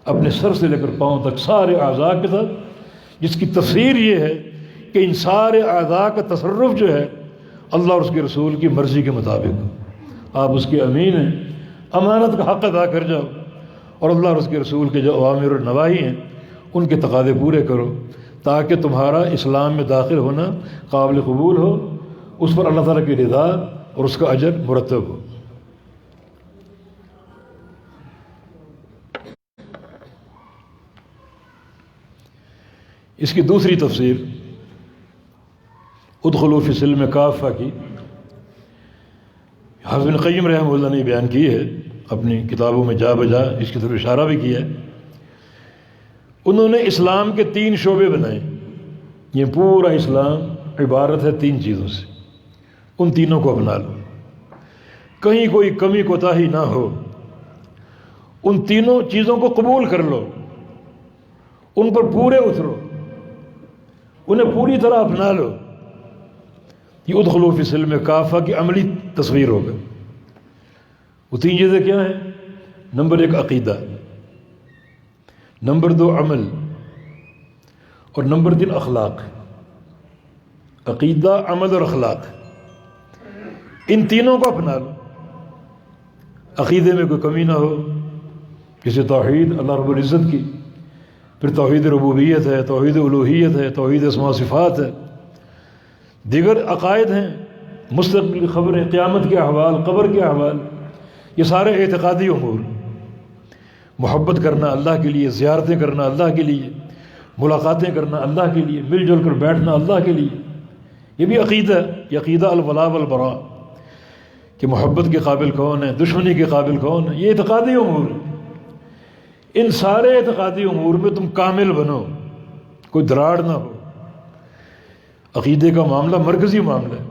اپنے سر سے لے کر پاؤں تک سارے اعضاء کے ساتھ، جس کی تفسیر یہ ہے کہ ان سارے اعضاء کا تصرف جو ہے اللہ اور اس کے رسول کی مرضی کے مطابق، آپ اس کے امین ہیں، امانت کا حق ادا کر جاؤ، اور اللہ اور اس کے رسول کے جو اوامر اور نواہی ہیں ان کے تقاضے پورے کرو، تاکہ تمہارا اسلام میں داخل ہونا قابل قبول ہو، اس پر اللہ تعالیٰ کی رضا اور اس کا اجر مرتب ہو۔ اس کی دوسری تفسیر ادخلوا فی السلم کافہ کی حافظ ابن قیم رحمہ اللہ نے بیان کی ہے، اپنی کتابوں میں جا بجا اس کی طرف اشارہ بھی کیا ہے۔ انہوں نے اسلام کے 3 شعبے بنائے، یہ پورا اسلام عبارت ہے 3 چیزوں سے، ان تینوں کو اپنا لو، کہیں کوئی کمی کوتاہی نہ ہو، ان تینوں چیزوں کو قبول کر لو، ان پر پورے اترو، انہیں پوری طرح اپنا لو۔ یہ ادخلوا فی السلم کافہ کی عملی تصویر ہوگا۔ وہ 3 چیزیں کیا ہیں؟ نمبر 1 عقیدہ، نمبر 2 عمل، اور نمبر 3 اخلاق۔ عقیدہ، عمل اور اخلاق، ان تینوں کو اپنا لو۔ عقیدے میں کوئی کمی نہ ہو، جیسے توحید اللہ رب العزت کی، پھر توحید ربوبیت ہے، توحید الوہیت ہے، توحید اسماء و صفات ہے، دیگر عقائد ہیں، مستقبل خبریں، قیامت کے احوال، قبر کے احوال، یہ سارے اعتقادی امور۔ محبت کرنا اللہ کے لیے، زیارتیں کرنا اللہ کے لیے، ملاقاتیں کرنا اللہ کے لیے، مل جل کر بیٹھنا اللہ کے لیے، یہ بھی عقیدہ ہے۔ یہ عقیدہ الولاء والبراء، کہ محبت کے قابل کون ہے، دشمنی کے قابل کون ہے، یہ اعتقادی امور ہے۔ ان سارے اعتقادی امور میں تم کامل بنو، کوئی دراڑ نہ ہو۔ عقیدے کا معاملہ مرکزی معاملہ ہے،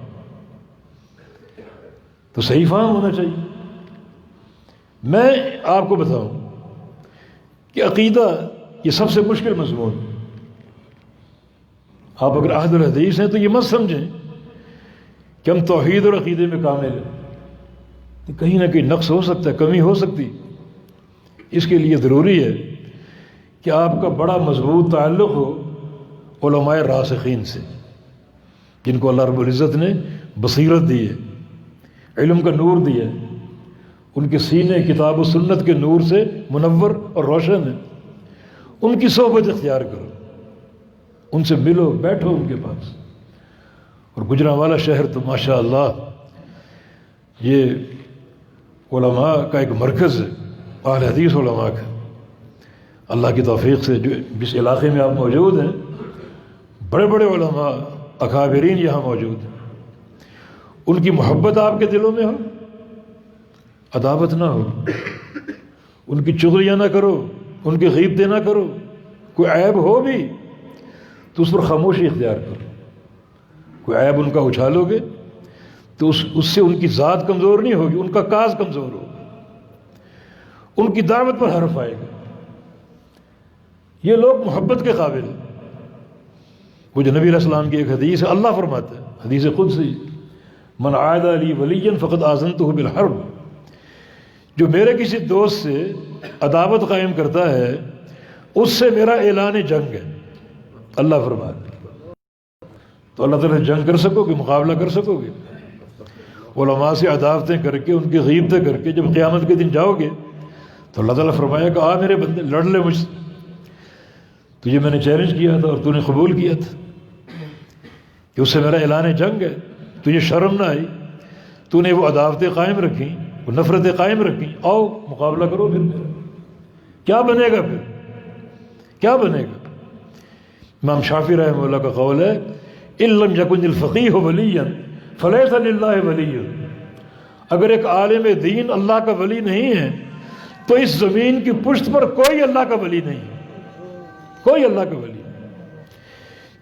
تو صحیح فہم ہونا چاہیے۔ میں آپ کو بتاؤں کہ عقیدہ یہ سب سے مشکل مضمون۔ آپ اگر اہل الحدیث ہیں تو یہ مت سمجھیں کہ ہم توحید اور عقیدے میں کامل ہیں، کہیں نہ کہیں نقص ہو سکتا ہے، کمی ہو سکتی۔ اس کے لیے ضروری ہے کہ آپ کا بڑا مضبوط تعلق ہو علماء راسخین سے، جن کو اللہ رب العزت نے بصیرت دی ہے، علم کا نور دیا ہے، ان کے سینے کتاب و سنت کے نور سے منور اور روشن ہے۔ ان کی صحبت اختیار کرو، ان سے ملو، بیٹھو ان کے پاس۔ اور گجرانوالہ شہر تو ماشاء اللہ یہ علماء کا ایک مرکز ہے، اہل حدیث علماء کا۔ اللہ کی توفیق سے جس علاقے میں آپ موجود ہیں، بڑے بڑے علماء اکابرین یہاں موجود ہیں، ان کی محبت آپ کے دلوں میں ہو، عداوت نہ ہو، ان کی چغلیاں نہ کرو، ان کی غیبتیں نہ کرو، کوئی عیب ہو بھی تو اس پر خاموشی اختیار کرو۔ کوئی عیب ان کا اچھالو گے تو اس سے ان کی ذات کمزور نہیں ہوگی، ان کا کاز کمزور ہوگا، ان کی دعوت پر حرف آئے گا۔ یہ لوگ محبت کے قابل ہیں۔ وہ جو نبی علیہ السلام کی ایک حدیث ہے، اللہ فرماتا ہے، حدیث قدسی، من عاد لی ولیا فقد آذنتہ بالحرب، جو میرے کسی دوست سے عداوت قائم کرتا ہے اس سے میرا اعلان جنگ ہے، اللہ فرماتا ہے۔ تو اللہ تعالیٰ جنگ کر سکو گے، مقابلہ کر سکو گے؟ علماء سے عداوتیں کر کے، ان کی غیبتیں کر کے جب قیامت کے دن جاؤ گے تو اللہ تعالیٰ فرمائے کہ آ میرے بندے لڑ لے مجھ سے، تجھے میں نے چیلنج کیا تھا اور تو نے قبول کیا تھا کہ اس سے میرا اعلان جنگ ہے، تجھے شرم نہ آئی، تو نے وہ عداوتیں قائم رکھیں، وہ نفرتیں قائم رکھیں، آؤ مقابلہ کرو پھر میرا۔ کیا بنے گا پھر؟ کیا بنے گا؟ امام شافعی رحمہ اللہ کا قول ہے، ان لم یکن الفقیہ ولیا فلیس للہ ولی، اگر ایک عالم دین اللہ کا ولی نہیں ہے تو اس زمین کی پشت پر کوئی اللہ کا ولی نہیں ہے، کوئی اللہ کا ولی نہیں۔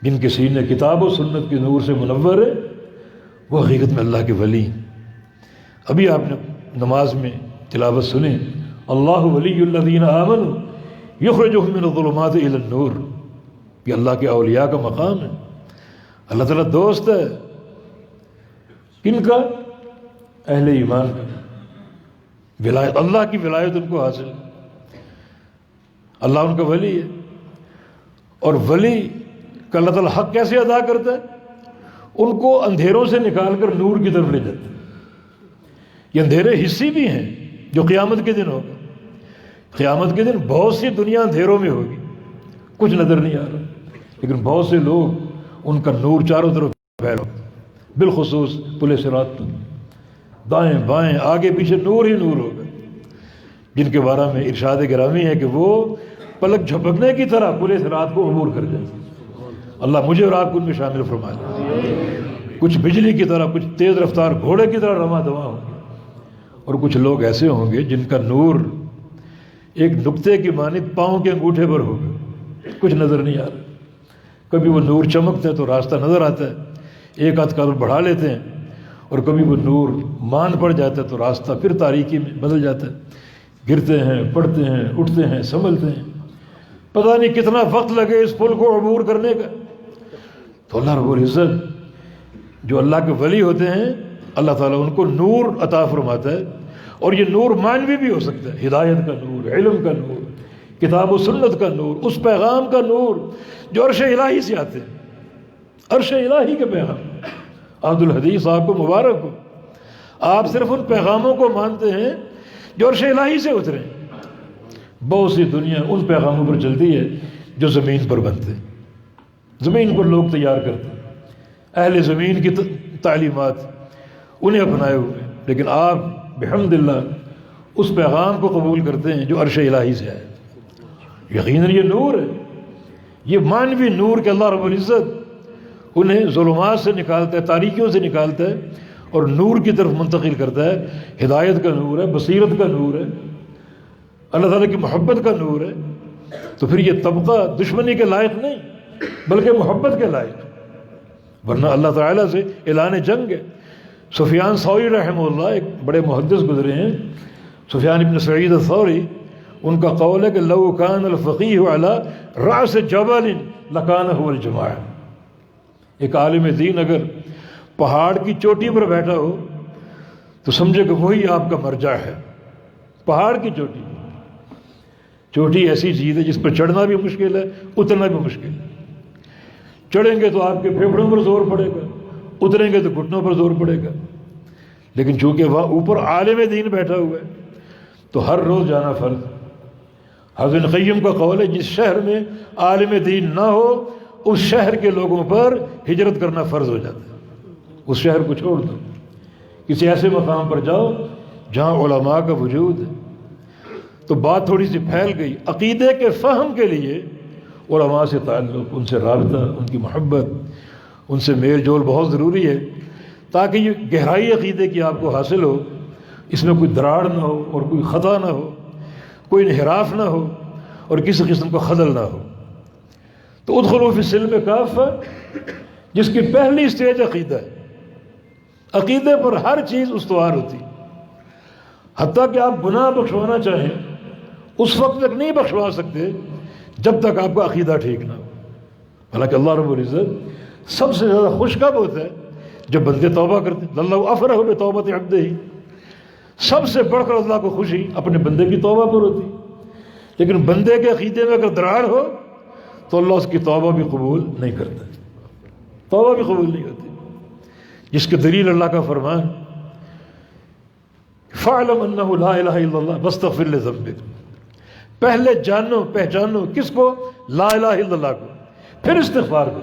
جن کے سینے کتاب و سنت کے نور سے منور ہے وہ حقیقت میں اللہ کے ولی ہیں۔ ابھی آپ نے نماز میں تلاوت سنی، اللہ ولی الذین آمنوا یخرجہم من الظلمات الی النور، یہ اللہ کے اولیاء کا مقام ہے۔ اللہ تعالیٰ دوست ہے کن کا؟ اہل ایمان کا۔ ولایت، اللہ کی ولایت ان کو حاصل ہے، اللہ ان کا ولی ہے۔ اور ولی کا اللہ تعالیٰ حق کیسے ادا کرتا ہے؟ ان کو اندھیروں سے نکال کر نور کی طرف لے جاتا ہے۔ یہ اندھیرے حصی بھی ہیں جو قیامت کے دن ہوگا۔ قیامت کے دن بہت سی دنیا اندھیروں میں ہوگی، کچھ نظر نہیں آ رہا، لیکن بہت سے لوگ ان کا نور چاروں طرف پھیلا، بالخصوص پل صراط پر دائیں بائیں آگے پیچھے نور ہی نور ہوگا، جن کے بارے میں ارشاد گرامی ہے کہ وہ پلک جھپکنے کی طرح پل صراط کو عبور کر جائیں۔ اللہ مجھے اور آپ کو ان میں شامل فرما لے۔ کچھ بجلی کی طرح، کچھ تیز رفتار گھوڑے کی طرح رواں دواں ہوں گے، اور کچھ لوگ ایسے ہوں گے جن کا نور ایک نقطے کی مانند پاؤں کے انگوٹھے پر ہوگا، کچھ نظر نہیں آ رہا۔ کبھی وہ نور چمکتا ہے تو راستہ نظر آتا ہے، ایک آدھ قدم بڑھا لیتے ہیں، اور کبھی وہ نور مان پڑ جاتا ہے تو راستہ پھر تاریکی میں بدل جاتا ہے، گرتے ہیں، پڑتے ہیں، اٹھتے ہیں، سنبھلتے ہیں، پتہ نہیں کتنا وقت لگے اس پل کو عبور کرنے کا۔ تو اللہ رب العزت جو اللہ کے ولی ہوتے ہیں، اللہ تعالیٰ ان کو نور عطا فرماتا ہے، اور یہ نور معنوی بھی ہو سکتا ہے، ہدایت کا نور، علم کا نور، کتاب و سنت کا نور، اس پیغام کا نور جو عرش الہی سے آتے ہیں، عرش الہی کے پیغام۔ عبد الحدیث صاحب کو مبارک ہو، آپ صرف ان پیغاموں کو مانتے ہیں جو عرش الہی سے اترے ہیں۔ بہت سی دنیا ان پیغاموں پر چلتی ہے جو زمین پر بنتے ہیں، زمین پر لوگ تیار کرتے ہیں، اہل زمین کی تعلیمات انہیں اپنائے ہوئے، لیکن آپ بحمد اللہ اس پیغام کو قبول کرتے ہیں جو عرش الہی سے آئے۔ یقیناً یہ نور ہے، یہ معنوی نور کہ اللہ رب العزت انہیں ظلمات سے نکالتا ہے، تاریکیوں سے نکالتا ہے اور نور کی طرف منتقل کرتا ہے۔ ہدایت کا نور ہے، بصیرت کا نور ہے، اللہ تعالیٰ کی محبت کا نور ہے۔ تو پھر یہ طبقہ دشمنی کے لائق نہیں بلکہ محبت کے لائق، ورنہ اللہ تعالیٰ سے اعلان جنگ ہے۔ سفیان ثوری رحمہ اللہ ایک بڑے محدث گزرے ہیں، سفیان ابن سعید الثوری، ان کا قول ہے کہ لو کان الفقیہ علی رأس جبل لکان هو الجماع، ایک عالم دین اگر پہاڑ کی چوٹی پر بیٹھا ہو تو سمجھے کہ وہی آپ کا مرجع ہے۔ پہاڑ کی چوٹی، چوٹی ایسی چیز ہے جس پر چڑھنا بھی مشکل ہے، اترنا بھی مشکل ہے۔ چڑھیں گے تو آپ کے پھیپھڑوں پر زور پڑے گا، اتریں گے تو گھٹنوں پر زور پڑے گا، لیکن چونکہ وہاں اوپر عالم دین بیٹھا ہوا ہے تو ہر روز جانا فرض۔ حضرت ابن قیم کا قول ہے جس شہر میں عالم دین نہ ہو اس شہر کے لوگوں پر ہجرت کرنا فرض ہو جاتا ہے، اس شہر کو چھوڑ دو، کسی ایسے مقام پر جاؤ جہاں علماء کا وجود ہے۔ تو بات تھوڑی سی پھیل گئی۔ عقیدے کے فہم کے لیے علماء سے تعلق، ان سے رابطہ، ان کی محبت، ان سے میل جول بہت ضروری ہے، تاکہ یہ گہرائی عقیدے کی آپ کو حاصل ہو، اس میں کوئی دراڑ نہ ہو اور کوئی خطا نہ ہو، کوئی انحراف نہ ہو اور کسی قسم کا خلل نہ ہو۔ تو ادخلوا فی السلم کافہ، جس کی پہلی اسٹیج عقیدہ ہے۔ عقیدے پر ہر چیز استوار ہوتی، حتیٰ کہ آپ گناہ بخشوانا چاہیں اس وقت تک نہیں بخشوا سکتے جب تک آپ کا عقیدہ ٹھیک نہ ہو۔ حالانکہ اللہ رب العزت سب سے زیادہ خوش کب ہوتا ہے؟ جب بندے توبہ کرتے ہیں۔ اللہ افرح بتوبۃ عبدہ، سب سے بڑھ کر اللہ کو خوشی اپنے بندے کی توبہ پر ہوتی۔ لیکن بندے کے عقیدے میں اگر دراڑ ہو تو اللہ اس کی توبہ بھی قبول نہیں کرتا، توبہ بھی قبول نہیں ہوتی، جس کے دلیل اللہ کا فرمان فَاعْلَمْ أَنَّهُ لَا إِلَهَ إِلَّا اللَّهُ وَاسْتَغْفِرْ لِذَنبِكَ۔ پہلے جانو، پہچانو کس کو؟ لا الہ الا اللہ کو، پھر استغفار کو۔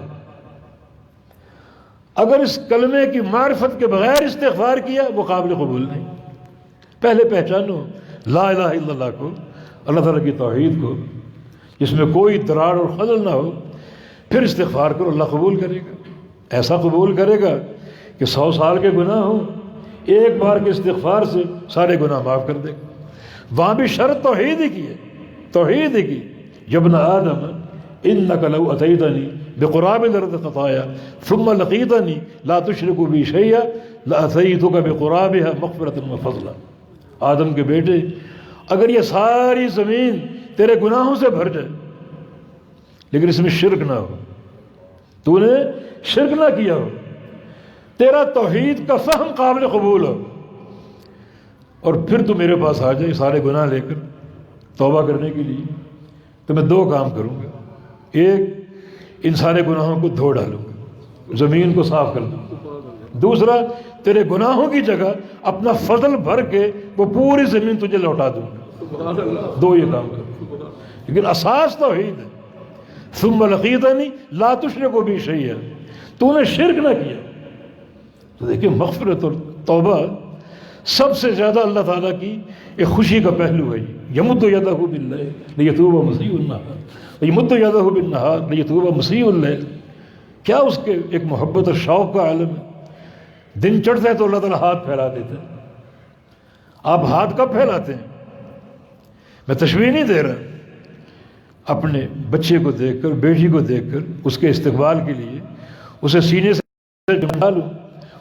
اگر اس کلمے کی معرفت کے بغیر استغفار کیا وہ قابل قبول نہیں۔ پہلے پہچانو لا الہ الا اللہ کو، اللہ تعالیٰ کی توحید کو، جس میں کوئی دراڑ اور خلل نہ ہو، پھر استغفار کرو، اللہ قبول کرے گا۔ ایسا قبول کرے گا کہ 100 سال کے گناہ ہوں، ایک بار کے استغفار سے سارے گناہ معاف کر دے گا۔ وہاں بھی شرط توحید ہی کی ہے، توحید ہی کی۔ یابن آدم انک لو اتیتنی بقراب الارض خطایا ثم لقیتنی لا تشرک بی شیئا لاتیتک بقرابها مغفرۃ وفضلا۔ آدم کے بیٹے، اگر یہ ساری زمین تیرے گناہوں سے بھر جائے لیکن اس میں شرک نہ ہو، تو نے شرک نہ کیا ہو، تیرا توحید کا فہم قابل قبول ہو، اور پھر تو میرے پاس آ جائے سارے گناہ لے کر توبہ کرنے کے لیے، تو میں 2 کام کروں گا۔ ایک، ان سارے گناہوں کو دھو ڈالوں گا، زمین کو صاف کر دوں گا۔ دوسرا، تیرے گناہوں کی جگہ اپنا فضل بھر کے وہ پوری زمین تجھے لوٹا دوں گا۔ 2 یہ کام کروں، لیکن اساس توحید ہے۔ ثم لقیتنی لا تشرک بی شیئا، تو نے شرک نہ کیا۔ تو دیکھیں مغفرت اور توبہ سب سے زیادہ اللہ تعالیٰ کی ایک خوشی کا پہلو ہے۔ یمد یدہ باللیل لیتوب مسیء النہار، یمد یدہ بالنہار لیتوب مسیء اللیل۔ کیا اس کے ایک محبت اور شوق کا عالم ہے۔ دن چڑھتا ہے تو اللہ تعالیٰ ہاتھ پھیلا دیتا ہے۔ آپ ہاتھ کب پھیلاتے ہیں؟ میں تشبیہ نہیں دے رہا، اپنے بچے کو دیکھ کر، بیٹی کو دیکھ کر اس کے استقبال کے لیے اسے سینے سے ڈالو،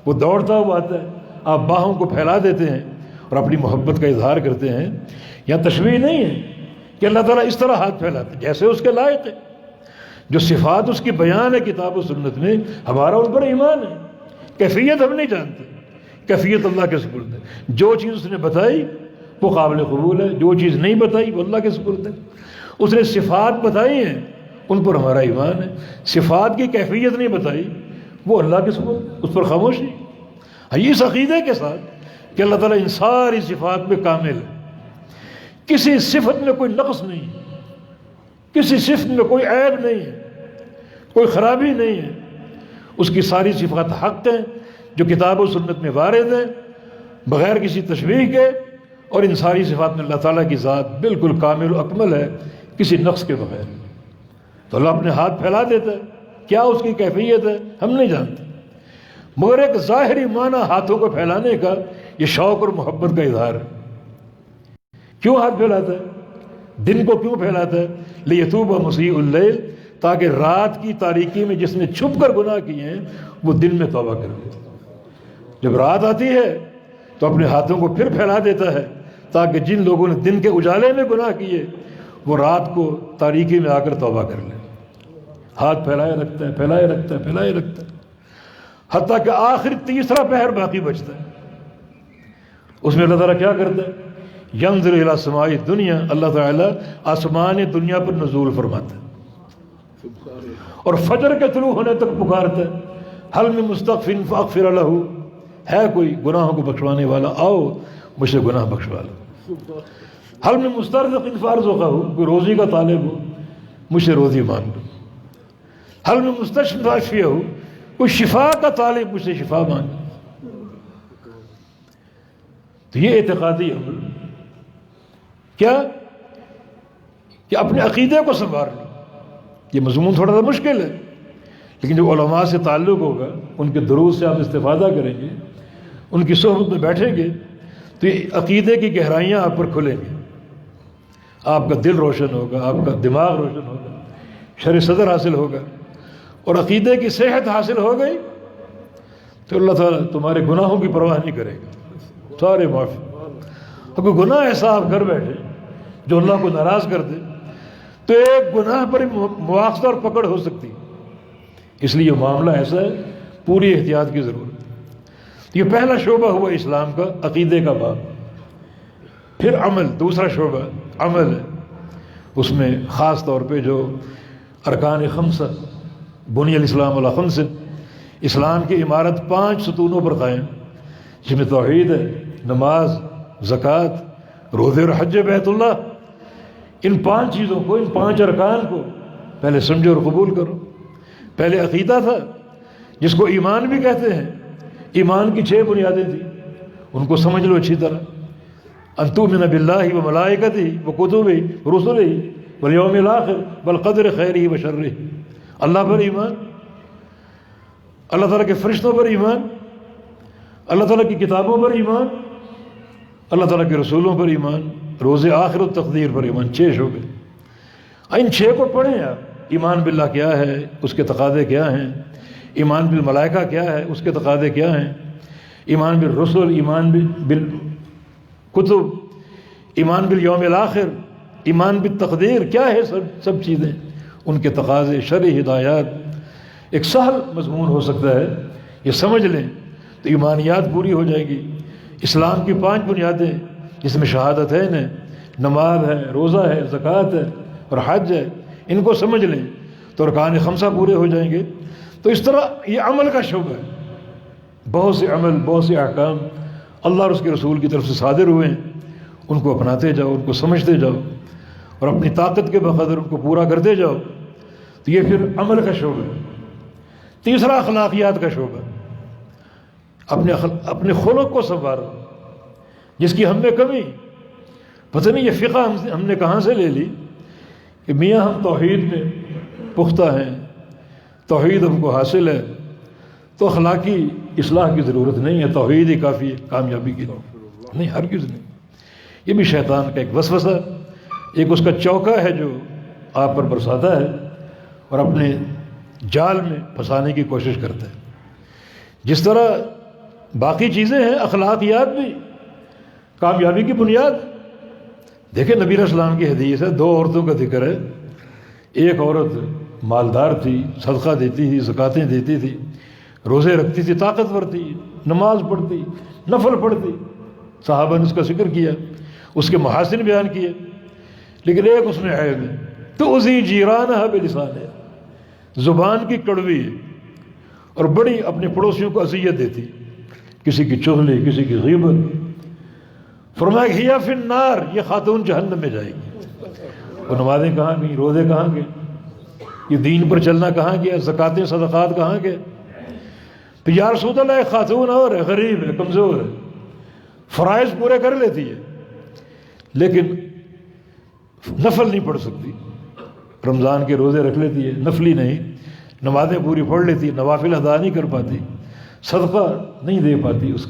وہ دوڑتا ہوا آتا ہے، آپ باہوں کو پھیلا دیتے ہیں اور اپنی محبت کا اظہار کرتے ہیں۔ یہاں تشبیہ نہیں ہے کہ اللہ تعالیٰ اس طرح ہاتھ پھیلاتے جیسے اس کے لائق ہے۔ جو صفات اس کی بیان ہے کتاب و سنت میں، ہمارا ان پر ایمان ہے۔ کیفیت ہم نہیں جانتے، کیفیت اللہ کے سپرد ہے۔ جو چیز اس نے بتائی وہ قابل قبول ہے، جو چیز نہیں بتائی وہ اللہ کے سپرد ہے۔ اس نے صفات بتائی ہیں، ان پر ہمارا ایمان ہے۔ صفات کی کیفیت نہیں بتائی وہ اللہ کے سپرد ہے، اس پر خاموشی۔ اس عقیدے کے ساتھ کہ اللہ تعالیٰ ان ساری صفات میں کامل ہے، کسی صفت میں کوئی نقص نہیں ہے، کسی صفت میں کوئی عیب نہیں ہے، کوئی خرابی نہیں ہے۔ اس کی ساری صفات حق ہیں جو کتاب و سنت میں وارد ہیں بغیر کسی تشبیہ کے، اور ان ساری صفات میں اللہ تعالیٰ کی ذات بالکل کامل و اکمل ہے، کسی نقص کے بغیر۔ تو اللہ اپنے ہاتھ پھیلا دیتا ہے، کیا اس کی کیفیت ہے ہم نہیں جانتے، مگر ایک ظاہری معنی ہاتھوں کو پھیلانے کا یہ شوق اور محبت کا اظہار ہے۔ کیوں ہاتھ پھیلاتا ہے؟ دن کو کیوں پھیلاتا ہے؟ لیتوب مسیء اللیل، تاکہ رات کی تاریکی میں جس نے چھپ کر گناہ کیے ہیں وہ دن میں توبہ کر لے۔ جب رات آتی ہے تو اپنے ہاتھوں کو پھر پھیلا دیتا ہے تاکہ جن لوگوں نے دن کے اجالے میں گناہ کیے وہ رات کو تاریکی میں آ کر توبہ کر لیں۔ ہاتھ پھیلائے رکھتا ہے، پھیلائے رکھتا ہے، پھیلائے رکھتا ہے، حتیٰ کہ آخر تیسرا پہر باقی بچتا ہے۔ اس میں اللہ تعالیٰ کیا کرتا ہے؟ ینظر الی سماء الدنیا، اللہ تعالیٰ آسمان دنیا پر نزول فرماتا ہے اور فجر کے طلوع ہونے تک پکارتا ہے، حل من مستغفر فاغفر لہ، ہے کوئی گناہوں کو بخشوانے والا، آؤ مجھ سے گناہ بخشوا لو۔ حل من مسترزق فارزقہ، کوئی روزی کا طالب ہو مجھ سے روزی مانگ لو۔ حل من مستشفی فاشفیہ، کوئی شفا کا طالب مجھ سے شفا مانگ لو۔ تو یہ اعتقادی عمل کیا کہ اپنے عقیدے کو سنوار لیں. یہ مضمون تھوڑا سا مشکل ہے، لیکن جو علماء سے تعلق ہوگا، ان کے دروس سے آپ استفادہ کریں گے، ان کی صحبت میں بیٹھیں گے، تو یہ عقیدے کی گہرائیاں آپ پر کھلیں گے. آپ کا دل روشن ہوگا، آپ کا دماغ روشن ہوگا، شرح صدر حاصل ہوگا، اور عقیدے کی صحت حاصل ہو گئی تو اللہ تعالیٰ تمہارے گناہوں کی پرواہ نہیں کرے گا، سارے معافی. اگر گناہ ایسا آپ کر بیٹھے جو اللہ کو ناراض کر دے تو ایک گناہ پر مواخذہ اور پکڑ ہو سکتی. اس لیے یہ معاملہ ایسا ہے، پوری احتیاط کی ضرورت. یہ پہلا شعبہ ہوا اسلام کا، عقیدے کا باب. پھر عمل، دوسرا شعبہ عمل ہے. اس میں خاص طور پہ جو ارکان خمسہ، بنی الاسلام علی خمس، اسلام کی عمارت 5 ستونوں پر قائم، جس میں توحید ہے، نماز، زکوٰۃ، روزے اور حج بیت اللہ. ان 5 چیزوں کو، ان 5 ارکان کو پہلے سمجھو اور قبول کرو. پہلے عقیدہ تھا جس کو ایمان بھی کہتے ہیں. ایمان کی 6 بنیادیں تھیں، ان کو سمجھ لو اچھی طرح. ان تؤمن باللہ وملائکتہ وکتبہ ورسلہ والیوم الآخر والقدر خیرہ وشرہ. اللہ پر ایمان، اللہ تعالیٰ کے فرشتوں پر ایمان، اللہ تعالیٰ کی کتابوں پر ایمان، اللہ تعالیٰ کے رسولوں پر ایمان، روز آخر و تقدیر پر ایمان. 6 شعبے. ان 6 کو پڑھیں آپ. ایمان باللہ کیا ہے، اس کے تقاضے کیا ہیں؟ ایمان بالملائکہ کیا ہے، اس کے تقاضے کیا ہیں؟ ایمان بالرسل، ایمان بالکتب، ایمان بالیوم الآخر، ایمان بالتقدیر، کیا ہے سب چیزیں، ان کے تقاضے، شرع، ہدایات. ایک سہل مضمون ہو سکتا ہے، یہ سمجھ لیں تو ایمانیات پوری ہو جائے گی. اسلام کی 5 بنیادیں جس میں شہادتین ہے، نماز ہے، روزہ ہے، زکوٰۃ ہے اور حج ہے، ان کو سمجھ لیں تو ارکان خمسہ پورے ہو جائیں گے. تو اس طرح یہ عمل کا شعبہ ہے. بہت سے عمل، بہت سے احکام اللہ اور اس کے رسول کی طرف سے صادر ہوئے ہیں، ان کو اپناتے جاؤ، ان کو سمجھتے جاؤ اور اپنی طاقت کے بقدر ان کو پورا کرتے جاؤ. تو یہ پھر عمل کا شعبہ ہے. تیسرا اخلاقیات کا شعبہ، اپنے خلق کو سنوارو، جس کی ہم میں کمی. پتہ نہیں یہ فقہ ہم نے کہاں سے لے لی کہ میاں ہم توحید میں پختہ ہیں، توحید ہم کو حاصل ہے، تو اخلاقی اصلاح کی ضرورت نہیں ہے، توحید ہی کافی ہے کامیابی کی. نہیں، ہرگز نہیں. یہ بھی شیطان کا ایک وسوسہ، ایک اس کا چوکا ہے جو آپ پر برساتا ہے اور اپنے جال میں پھنسانے کی کوشش کرتا ہے. جس طرح باقی چیزیں ہیں، اخلاقیات بھی کامیابی کی بنیاد. دیکھیں نبی علیہ السلام کی حدیث ہے، 2 عورتوں کا ذکر ہے. ایک عورت مالدار تھی، صدقہ دیتی تھی، زکاتیں دیتی تھی، روزے رکھتی تھی، طاقتور تھی، نماز پڑھتی، نفل پڑھتی. صحابہ نے اس کا ذکر کیا، اس کے محاسن بیان کیے. لیکن ایک اس میں عیب ہے، تو اسی جیرانہ بلسان ہے، زبان کی کڑوی ہے اور بڑی اپنے پڑوسیوں کو اذیت دیتی، کسی کی چغلی، کسی کی غیبت. فرمایا ہی فی النار، یہ خاتون جہنم میں جائے گی. وہ نمازیں کہاں گئیں، روزے کہاں گئے، یہ دین پر چلنا کہاں گیا، زکاتیں صدقات کہاں گئے. تو یا رسول اللہ، ایک خاتون اور ہے، غریب ہے، کمزور ہے، فرائض پورے کر لیتی ہے لیکن نفل نہیں پڑھ سکتی. رمضان کے روزے رکھ لیتی ہے، نفلی نہیں، نمازیں پوری پڑھ لیتی ہے، نوافل ادا نہیں کر پاتی، صدقہ نہیں دے پاتی، اس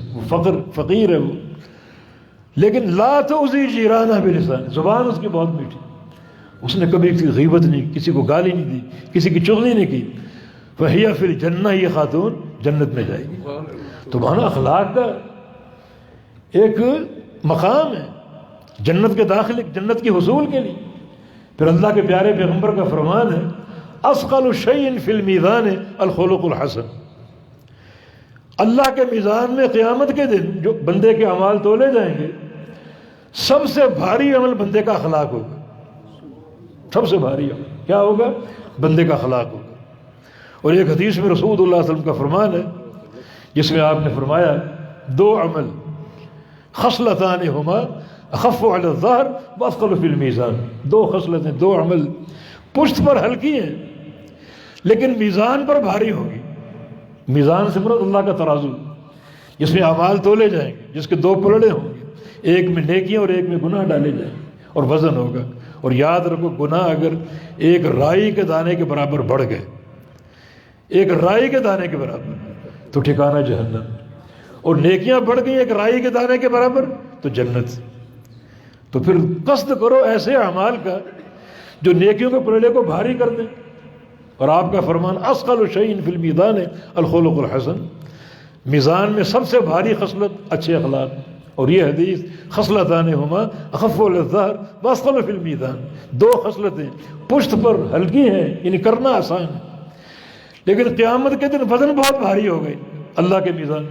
فقیر ہے وہ. لیکن لا تؤذی جیرانہ بلسان، زبان اس کی بہت میٹھی، اس نے کبھی کسی غیبت نہیں، کسی کو گالی نہیں دی، کسی کی چغلی نہیں کی. فہی فی الجنہ، یہ خاتون جنت میں جائے گی. تو مانا اخلاق کا ایک مقام ہے جنت کے داخلے، جنت کے حصول کے لیے. پھر اللہ کے پیارے پیغمبر کا فرمان ہے، اثقل شیء فی المیزان الخلق الحسن. اللہ کے میزان میں قیامت کے دن جو بندے کے اعمال تولے جائیں گے، سب سے بھاری عمل بندے کا اخلاق ہوگا. سب سے بھاری عمل کیا ہوگا؟ بندے کا اخلاق ہوگا. اور ایک حدیث میں رسول اللہ صلی اللہ علیہ وسلم کا فرمان ہے جس میں آپ نے فرمایا 2 عمل، خصلتان ہما اخف علی الظہر واثقل فی المیزان. 2 خصلتیں، 2 عمل پشت پر ہلکی ہیں لیکن میزان پر بھاری ہوگی. میزان سے مراد اللہ کا ترازو، جس میں اعمال تولے جائیں گے، جس کے 2 پلڑے ہوں گے. ایک میں نیکیاں اور ایک میں گناہ ڈالے جائیں اور وزن ہوگا. اور یاد رکھو گناہ اگر ایک رائی کے دانے کے برابر بڑھ گئے، ایک رائی کے دانے کے برابر، تو ٹھکانہ جہنم. اور نیکیاں بڑھ گئی ایک رائی کے دانے کے برابر تو جنت. تو پھر قصد کرو ایسے اعمال کا جو نیکیوں کے پلڑے کو بھاری کر دیں. اور آپ کا فرمان اثقل شیء فی المیزان الخلق الحسن، میزان میں سب سے بھاری خصلت اچھے اخلاق. اور یہ حدیث خصلتان ہما اخف علی الظہر واثقل فی المیزان، دو خصلتیں پشت پر ہلکی ہیں یعنی کرنا آسان ہے، لیکن قیامت کے دن وزن بہت بھاری ہو گئی اللہ کے میزان.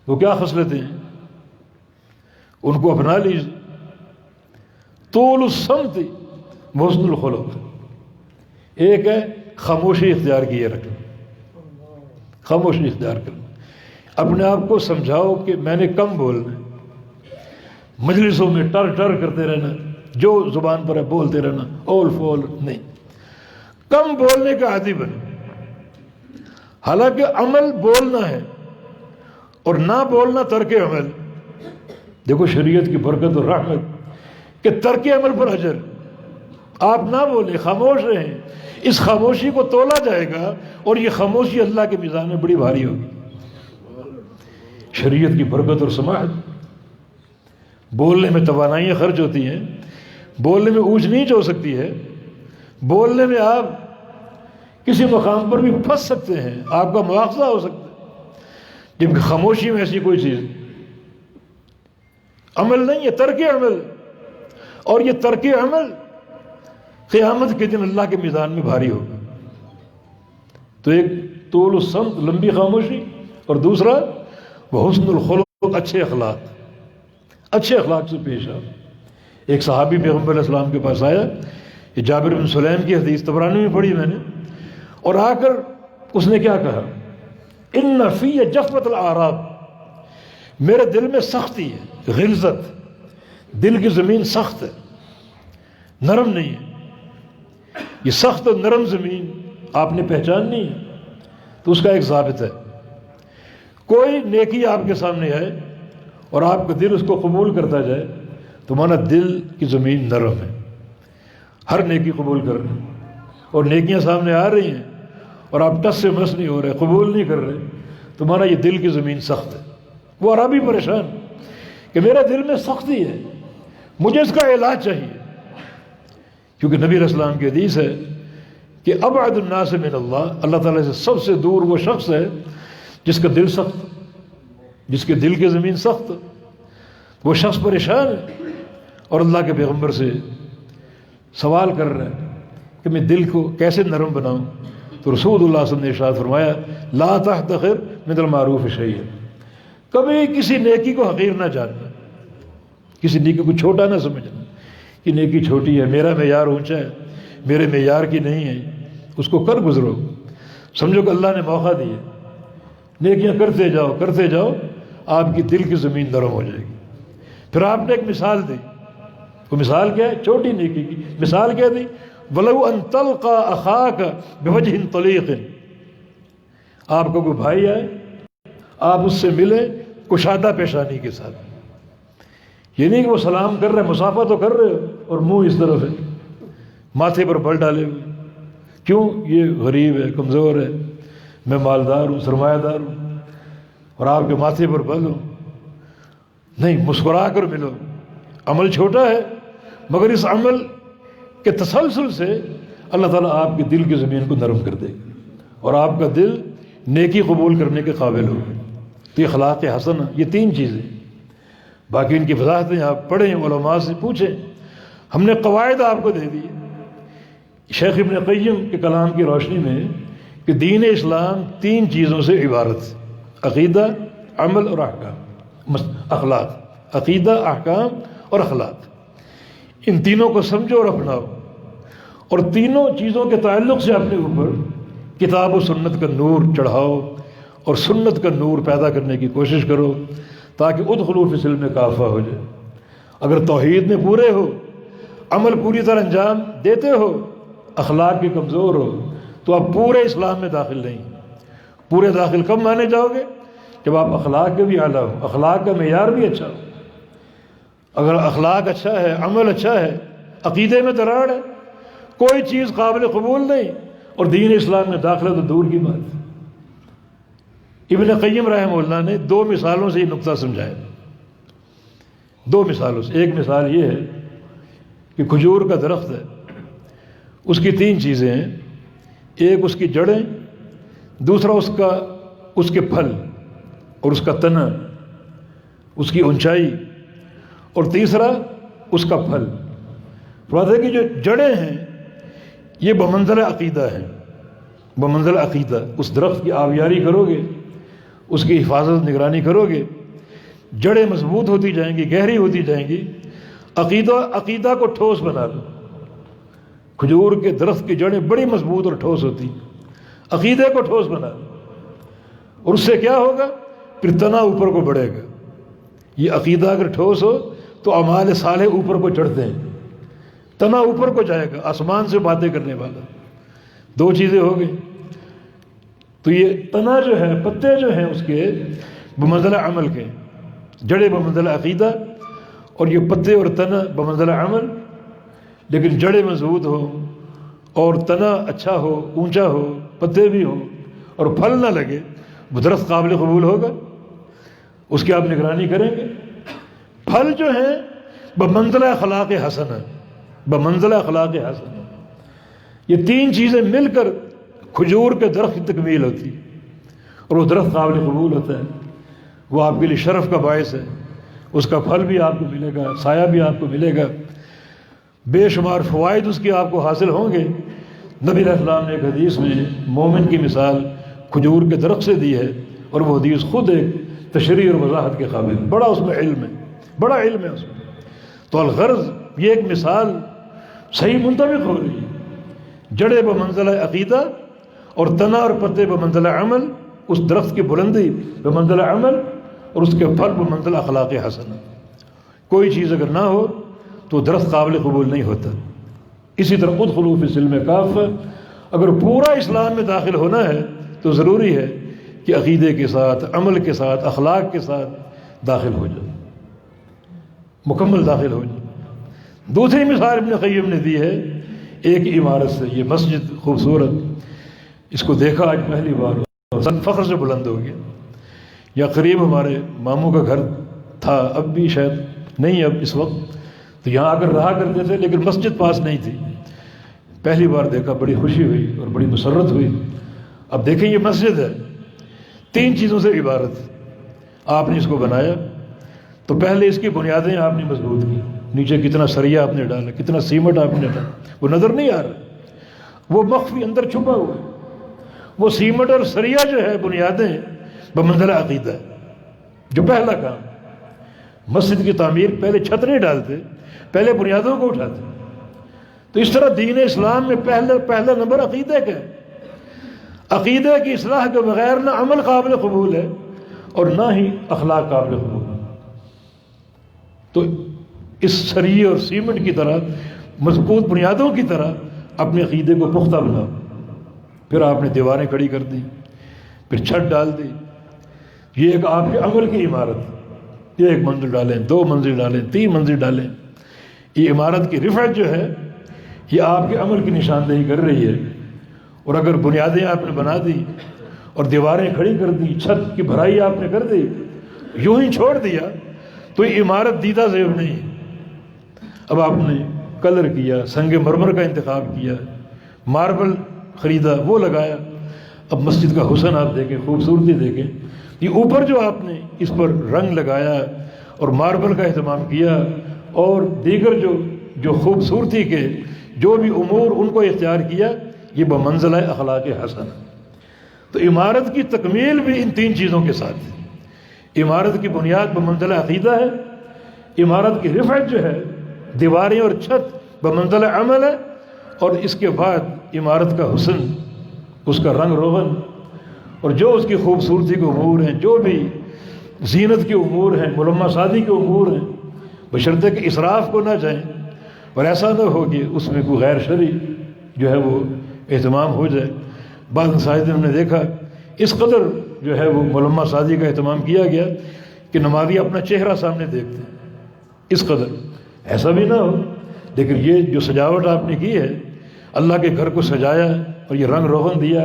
وہ کیا خصلتیں ہیں؟ ان کو اپنا لیجیے. طول الصمت حسن الخلق. ایک ہے خاموشی اختیار کیے رکھنا، خاموشی اختیار کرنا. اپنے آپ کو سمجھاؤ کہ میں نے کم بولنا ہے. مجلسوں میں ٹر ٹر کرتے رہنا، جو زبان پر ہے بولتے رہنا، اول فول نہیں. کم بولنے کا عادی بنے. حالانکہ عمل بولنا ہے اور نہ بولنا ترک عمل. دیکھو شریعت کی برکت اور رحمت کہ ترک عمل پر اجر. آپ نہ بولیں، خاموش رہیں، اس خاموشی کو تولا جائے گا اور یہ خاموشی اللہ کے میزان میں بڑی بھاری ہوگی. شریعت کی برکت اور سماحت. بولنے میں توانائیاں خرچ ہوتی ہیں، بولنے میں اونچ نیچ ہو سکتی ہے، بولنے میں آپ کسی مقام پر بھی پھنس سکتے ہیں، آپ کا مواخذہ ہو سکتا ہے. جبکہ خاموشی میں ایسی کوئی چیز عمل نہیں ہے، ترک عمل. اور یہ ترک عمل قیامت کے دن اللہ کے میزان میں بھاری ہوگا. تو ایک طول الصمت لمبی خاموشی، اور دوسرا وہ حسن الخلق اچھے اخلاق. اچھے اخلاق سے پیش آؤ. ایک صحابی پیغمبر علیہ السلام کے پاس آیا، یہ جابر بن سلیم کی حدیث طبرانی میں پڑھی میں نے، اور آ کر اس نے کیا کہا؟ ان فی جفوۃ الاعراب، میرے دل میں سختی ہے، غلظت. دل کی زمین سخت ہے، نرم نہیں ہے. یہ سخت اور نرم زمین آپ نے پہچاننی ہے. تو اس کا ایک ضابط ہے، کوئی نیکی آپ کے سامنے آئے اور آپ کا دل اس کو قبول کرتا جائے تو مانا دل کی زمین نرم ہے، ہر نیکی قبول کر رہے ہیں. اور نیکیاں سامنے آ رہی ہیں اور آپ ٹس سے مس نہیں ہو رہے، قبول نہیں کر رہے، تو مانا یہ دل کی زمین سخت ہے. وہ عربی پریشان کہ میرا دل میں سختی ہے، مجھے اس کا علاج چاہیے. کیونکہ نبی علیہ السلام کی حدیث ہے کہ ابعد الناس من اللہ، اللہ تعالیٰ سے سب سے دور وہ شخص ہے جس کا دل سخت، جس کے دل کی زمین سخت. وہ شخص پریشان ہے اور اللہ کے پیغمبر سے سوال کر رہا ہے کہ میں دل کو کیسے نرم بناؤں. تو رسول اللہ صلی اللہ علیہ وسلم نے ارشاد فرمایا لا تحتقر من المعروف شیئا، کبھی کسی نیکی کو حقیر نہ جاننا، کسی نیکی کو چھوٹا نہ سمجھنا کہ نیکی چھوٹی ہے، میرا معیار اونچا ہے، میرے معیار کی نہیں ہے. اس کو کر گزرو، سمجھو کہ اللہ نے موقع دیا. نیکیاں کرتے جاؤ کرتے جاؤ، آپ کی دل کی زمین نرم ہو جائے گی. پھر آپ نے ایک مثال دی. وہ مثال کیا ہے؟ چھوٹی نیکی کی مثال کیا دی؟ وَلَوْ أَن تَلْقَى أَخَاكَ بِوَجْهٍ طَلِيقٍ، آپ کو کوئی بھائی آئے، آپ اس سے ملے کشادہ پیشانی کے ساتھ. یہ نہیں کہ وہ سلام کر رہے، مسافہ تو کر رہے ہو اور منہ اس طرف ہے، ماتھے پر بل ڈالے ہوئے. کیوں؟ یہ غریب ہے، کمزور ہے، میں مالدار ہوں، سرمایہ دار ہوں، اور آپ کے ماتھے پر بل ہوں. نہیں، مسکرا کر ملو. عمل چھوٹا ہے مگر اس عمل کے تسلسل سے اللہ تعالیٰ آپ کے دل کی زمین کو نرم کر دے گا اور آپ کا دل نیکی قبول کرنے کے قابل ہوگا. تو یہ اخلاق حسن، یہ تین چیزیں. باقی ان کی وضاحتیں آپ پڑھیں، علماء سے پوچھیں. ہم نے قواعد آپ کو دے دی شیخ ابن قیم کے کلام کی روشنی میں کہ دین اسلام تین چیزوں سے عبارت ہے: عقیدہ، عمل اور احکام. اخلاق، عقیدہ، احکام اور اخلاق. ان تینوں کو سمجھو اور اپناؤ، اور تینوں چیزوں کے تعلق سے اپنے اوپر کتاب و سنت کا نور چڑھاؤ اور سنت کا نور پیدا کرنے کی کوشش کرو تاکہ ادخلوا فی السلم کافہ ہو جائے. اگر توحید میں پورے ہو، عمل پوری طرح انجام دیتے ہو، اخلاق کے کمزور ہو، تو آپ پورے اسلام میں داخل نہیں. پورے داخل کب مانے جاؤ گے؟ جب آپ اخلاق کے بھی اعلیٰ ہو، اخلاق کا معیار بھی اچھا ہو. اگر اخلاق اچھا ہے، عمل اچھا ہے، عقیدے میں دراڑ ہے، کوئی چیز قابل قبول نہیں، اور دین اسلام میں داخلہ تو دور کی بات ہے۔ ابن قیم رحمہ اللہ نے 2 مثالوں سے یہ نقطہ سمجھایا، 2 مثالوں سے۔ ایک مثال یہ ہے کہ کھجور کا درخت ہے، اس کی 3 چیزیں ہیں، ایک اس کی جڑیں، دوسرا اس کے پھل اور اس کا تنا، اس کی اونچائی، اور تیسرا اس کا پھل۔ بات ہے کہ جو جڑیں ہیں یہ بمنزل عقیدہ ہیں، بمنزل عقیدہ۔ اس درخت کی آبیاری کرو گے، اس کی حفاظت نگرانی کرو گے، جڑیں مضبوط ہوتی جائیں گی، گہری ہوتی جائیں گی، عقیدہ کو ٹھوس بنا لو۔ کھجور کے درخت کی جڑیں بڑی مضبوط اور ٹھوس ہوتی، عقیدے کو ٹھوس بنا لو، اور اس سے کیا ہوگا؟ پھر تنا اوپر کو بڑھے گا۔ یہ عقیدہ اگر ٹھوس ہو تو اعمال صالح اوپر کو چڑھتے ہیں، تنا اوپر کو جائے گا، آسمان سے باتیں کرنے والا۔ 2 چیزیں ہو گئی۔ تو یہ تنا جو ہے، پتے جو ہیں اس کے بمنزلہ عمل کے، جڑیں بمنزلہ عقیدہ، اور یہ پتے اور تنا بمنزلہ عمل۔ لیکن جڑیں مضبوط ہو اور تنا اچھا ہو، اونچا ہو، پتے بھی ہوں اور پھل نہ لگے، وہ درخت قابل قبول ہوگا؟ اس کی آپ نگرانی کریں گے۔ پھل جو ہیں بمنزلہ اخلاق حسنہ، بمنزلہ اخلاق حسنہ۔ یہ 3 چیزیں مل کر کھجور کے درخت کی تکمیل ہوتی ہے، اور وہ درخت قابل قبول ہوتا ہے۔ وہ آپ کے لیے شرف کا باعث ہے، اس کا پھل بھی آپ کو ملے گا، سایہ بھی آپ کو ملے گا، بے شمار فوائد اس کے آپ کو حاصل ہوں گے۔ نبی علیہ السلام نے ایک حدیث میں مومن کی مثال کھجور کے درخت سے دی ہے، اور وہ حدیث خود ایک تشریح اور وضاحت کے قابل، بڑا اس میں علم ہے، بڑا علم ہے اس میں۔ تو الغرض یہ ایک مثال صحیح منطبق ہو رہی ہے، جڑے بمنزلہ عقیدہ اور تنا اور پتے بمنزلہ عمل، اس درخت کی بلندی بمنزلہ عمل اور اس کے پھل بمنزلہ اخلاق حسنہ۔ کوئی چیز اگر نہ ہو تو درخت قابل قبول نہیں ہوتا۔ اسی طرح ادخلوا فی السلم کافہ، اگر پورا اسلام میں داخل ہونا ہے تو ضروری ہے کہ عقیدے کے ساتھ، عمل کے ساتھ، اخلاق کے ساتھ داخل ہو جائے، مکمل داخل ہو جائے۔ دوسری مثال ابن قیم نے دی ہے ایک عمارت سے۔ یہ مسجد خوبصورت، اس کو دیکھا آج پہلی بار، فخر سے بلند ہو گیا۔ یا قریب ہمارے ماموں کا گھر تھا، اب بھی شاید نہیں، اب اس وقت تو یہاں آ کر رہا کرتے تھے، لیکن مسجد پاس نہیں تھی۔ پہلی بار دیکھا، بڑی خوشی ہوئی اور بڑی مسرت ہوئی۔ اب دیکھیں یہ مسجد ہے، 3 چیزوں سے عبارت۔ آپ نے اس کو بنایا تو پہلے اس کی بنیادیں آپ نے مضبوط کی، نیچے کتنا سریا آپ نے ڈالا، کتنا سیمنٹ آپ نے ڈالا، وہ نظر نہیں آ رہا، وہ مخفی اندر چھپا ہوا ہے۔ وہ سیمنٹ اور سریا جو ہے بنیادیں بمنزلہ عقیدہ ہے، جو پہلا کام۔ مسجد کی تعمیر پہلے چھت نہیں ڈالتے، پہلے بنیادوں کو اٹھاتے۔ تو اس طرح دین اسلام میں پہلا نمبر عقیدے کا ہے۔ عقیدے کی اصلاح کے بغیر نہ عمل قابل قبول ہے اور نہ ہی اخلاق قابل قبول ہے۔ تو اس سریے اور سیمنٹ کی طرح، مضبوط بنیادوں کی طرح اپنے عقیدے کو پختہ بناؤ۔ پھر آپ نے دیواریں کھڑی کر دی، پھر چھت ڈال دی۔ یہ ایک آپ کے عمل کی عمارت، یہ 1 منزل ڈالیں، 2 منزل ڈالیں، 3 منزل ڈالیں۔ یہ عمارت کی رفعت جو ہے یہ آپ کے عمل کی نشاندہی کر رہی ہے۔ اور اگر بنیادیں آپ نے بنا دی اور دیواریں کھڑی کر دی، چھت کی بھرائی آپ نے کر دی، یوں ہی چھوڑ دیا، تو یہ عمارت دیدہ زیب نہیں ہے۔ اب آپ نے کلر کیا، سنگ مرمر کا انتخاب کیا، ماربل خریدا، وہ لگایا۔ اب مسجد کا حسن آپ دیکھیں، خوبصورتی دیکھیں۔ یہ اوپر جو آپ نے اس پر رنگ لگایا اور ماربل کا اہتمام کیا اور دیگر جو خوبصورتی کے جو بھی امور ان کو اختیار کیا، یہ بمنزلہ اخلاق حسن۔ تو عمارت کی تکمیل بھی ان 3 چیزوں کے ساتھ ہے۔ عمارت کی بنیاد بمنزلہ عقیدہ ہے، عمارت کی رفعت جو ہے دیواریں اور چھت بمنزلہ عمل ہے، اور اس کے بعد عمارت کا حسن، اس کا رنگ روغن اور جو اس کی خوبصورتی کے امور ہیں، جو بھی زینت کے امور ہیں، ملمہ سازی کے امور ہیں، بشرطے کہ اسراف کو نہ جائیں اور ایسا نہ ہو کہ اس میں کوئی غیر شرعی جو ہے وہ اہتمام ہو جائے۔ بعض مساجد میں نے دیکھا اس قدر جو ہے وہ ملمہ سازی کا اہتمام کیا گیا کہ نمازی اپنا چہرہ سامنے دیکھتے ہیں، اس قدر ایسا بھی نہ ہو، لیکن یہ جو سجاوٹ آپ نے کی ہے، اللہ کے گھر کو سجایا اور یہ رنگ روغن دیا،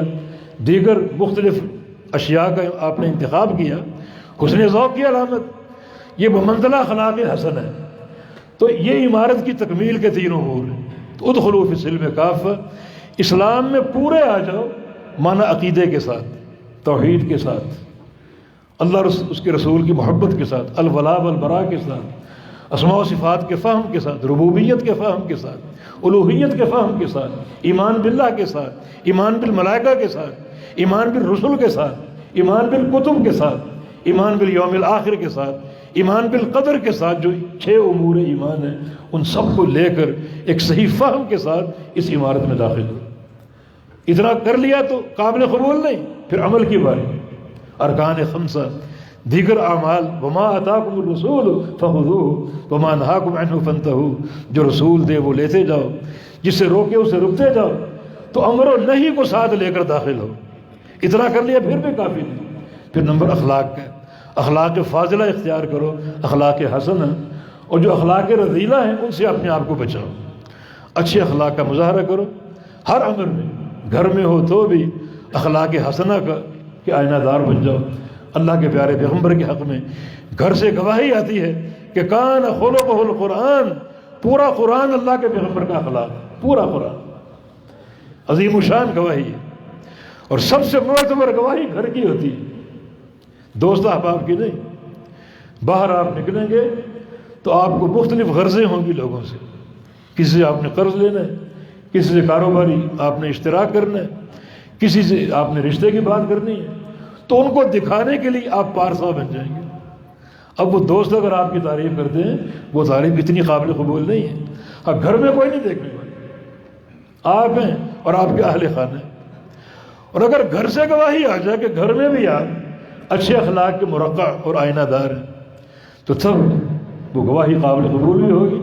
دیگر مختلف اشیاء کا آپ نے انتخاب کیا، حسن ذوق کی علامت، یہ بمنزلہ اخلاق حسن ہے۔ تو یہ عمارت کی تکمیل کے تین امور ہیں۔ تو ادخلوا فی السلم کافہ، اسلام میں پورے آ جاؤ، معنی عقیدے کے ساتھ، توحید کے ساتھ، اللہ اس کے رسول کی محبت کے ساتھ، الولاء والبراء کے ساتھ، اسماء و صفات کے فہم کے ساتھ، ربوبیت کے فہم کے ساتھ، الوہیت کے فہم کے ساتھ، ایمان باللہ کے ساتھ، ایمان بالملائکہ کے ساتھ، ایمان بالرسل کے ساتھ، ایمان بالکتب کے ساتھ، ایمان بالیوم الآخر کے ساتھ، ایمان بالقدر کے ساتھ، جو 6 امور ایمان ہیں ان سب کو لے کر ایک صحیح فہم کے ساتھ اس عمارت میں داخل ہو۔ اتنا کر لیا تو قابل قبول نہیں، پھر عمل کی باری، ارکان خمسہ، دیگر اعمال، وما آتاکم الرسول فخذوہ وما نہاکم عنہ فانتہوا، جو رسول دے وہ لیتے جاؤ، جس سے روکے اسے رکتے جاؤ، تو امر و نہی کو ساتھ لے کر داخل ہو۔ اتنا کر لیا پھر بھی کافی نہیں۔ پھر نمبر اخلاق کا، اخلاق فاضلہ اختیار کرو، اخلاق حسنہ، اور جو اخلاق رذیلہ ہیں ان سے اپنے آپ کو بچاؤ۔ اچھے اخلاق کا مظاہرہ کرو ہر امر میں، گھر میں ہو تو بھی اخلاق حسنہ کا کہ آئینہ دار بن جاؤ۔ اللہ کے پیارے پیغمبر کے حق میں گھر سے گواہی آتی ہے کہ کان خلقہ القرآن، پورا قرآن اللہ کے پیغمبر کا اخلاق، پورا قرآن عظیم الشان گواہی ہے۔ اور سب سے معتبر گواہی گھر کی ہوتی ہے، دوست احباب کی نہیں۔ باہر آپ نکلیں گے تو آپ کو مختلف غرضیں ہوں گی لوگوں سے، کسی سے آپ نے قرض لینا ہے، کسی سے کاروباری آپ نے اشتراک کرنا ہے، کسی سے آپ نے رشتے کی بات کرنی ہے، تو ان کو دکھانے کے لیے آپ پارسا بن جائیں گے۔ اب وہ دوست اگر آپ کی تعریف کرتے ہیں، وہ تعریف اتنی قابل قبول نہیں ہے۔ ہاں، گھر میں کوئی نہیں دیکھنے والا، آپ ہیں اور آپ کے اہل خانہ ہیں۔ اور اگر گھر سے گواہی آ جائے کہ گھر میں بھی آپ اچھے اخلاق کے مرقع اور آئینہ دار ہیں، تو تب وہ گواہی قابل قبول بھی ہوگی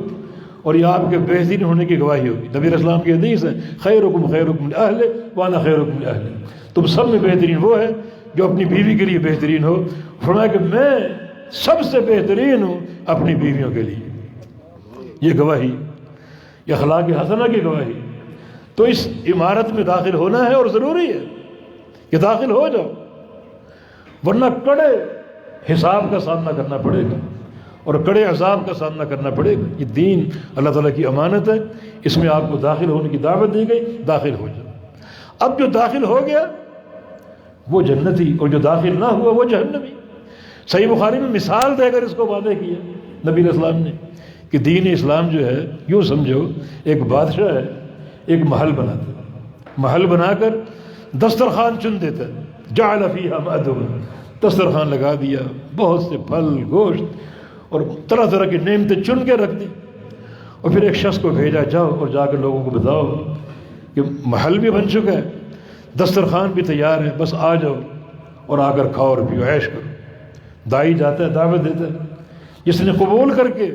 اور یہ آپ کے بہترین ہونے کی گواہی ہوگی۔ نبی علیہ السلام کی حدیث ہے، خیرکم خیرکم لأہلہ وانا خیرکم لأہلی، تم سب میں بہترین وہ ہے جو اپنی بیوی کے لیے بہترین ہو۔ فرمایا کہ میں سب سے بہترین ہوں اپنی بیویوں کے لیے۔ یہ گواہی، یہ اخلاق حسنہ کی گواہی۔ تو اس عمارت میں داخل ہونا ہے اور ضروری ہے کہ داخل ہو جاؤ، ورنہ کڑے حساب کا سامنا کرنا پڑے گا اور کڑے عذاب کا سامنا کرنا پڑے گا۔ یہ دین اللہ تعالیٰ کی امانت ہے، اس میں آپ کو داخل ہونے کی دعوت دی گئی، داخل ہو جاؤ۔ اب جو داخل ہو گیا وہ جنتی، اور جو داخل نہ ہوا وہ جہنمی۔ صحیح بخاری میں مثال دے کر اس کو واضح کیا نبی علیہ السلام نے کہ دین اسلام جو ہے، یوں سمجھو ایک بادشاہ ہے، ایک محل بناتا ہے، محل بنا کر دسترخوان چن دیتا ہے، جعل فیہا مأدبا، دسترخوان لگا دیا، بہت سے پھل گوشت اور طرح طرح کی نعمتیں چن کے رکھ دی، اور پھر ایک شخص کو بھیجا، جاؤ اور جا کر لوگوں کو بتاؤ کہ محل بھی بن چکا ہے، دسترخوان بھی تیار ہے، بس آ جاؤ اور آ کر کھاؤ اور پیو، عیش کرو۔ دائی جاتا ہے، دعوت دیتا ہے، جس نے قبول کر کے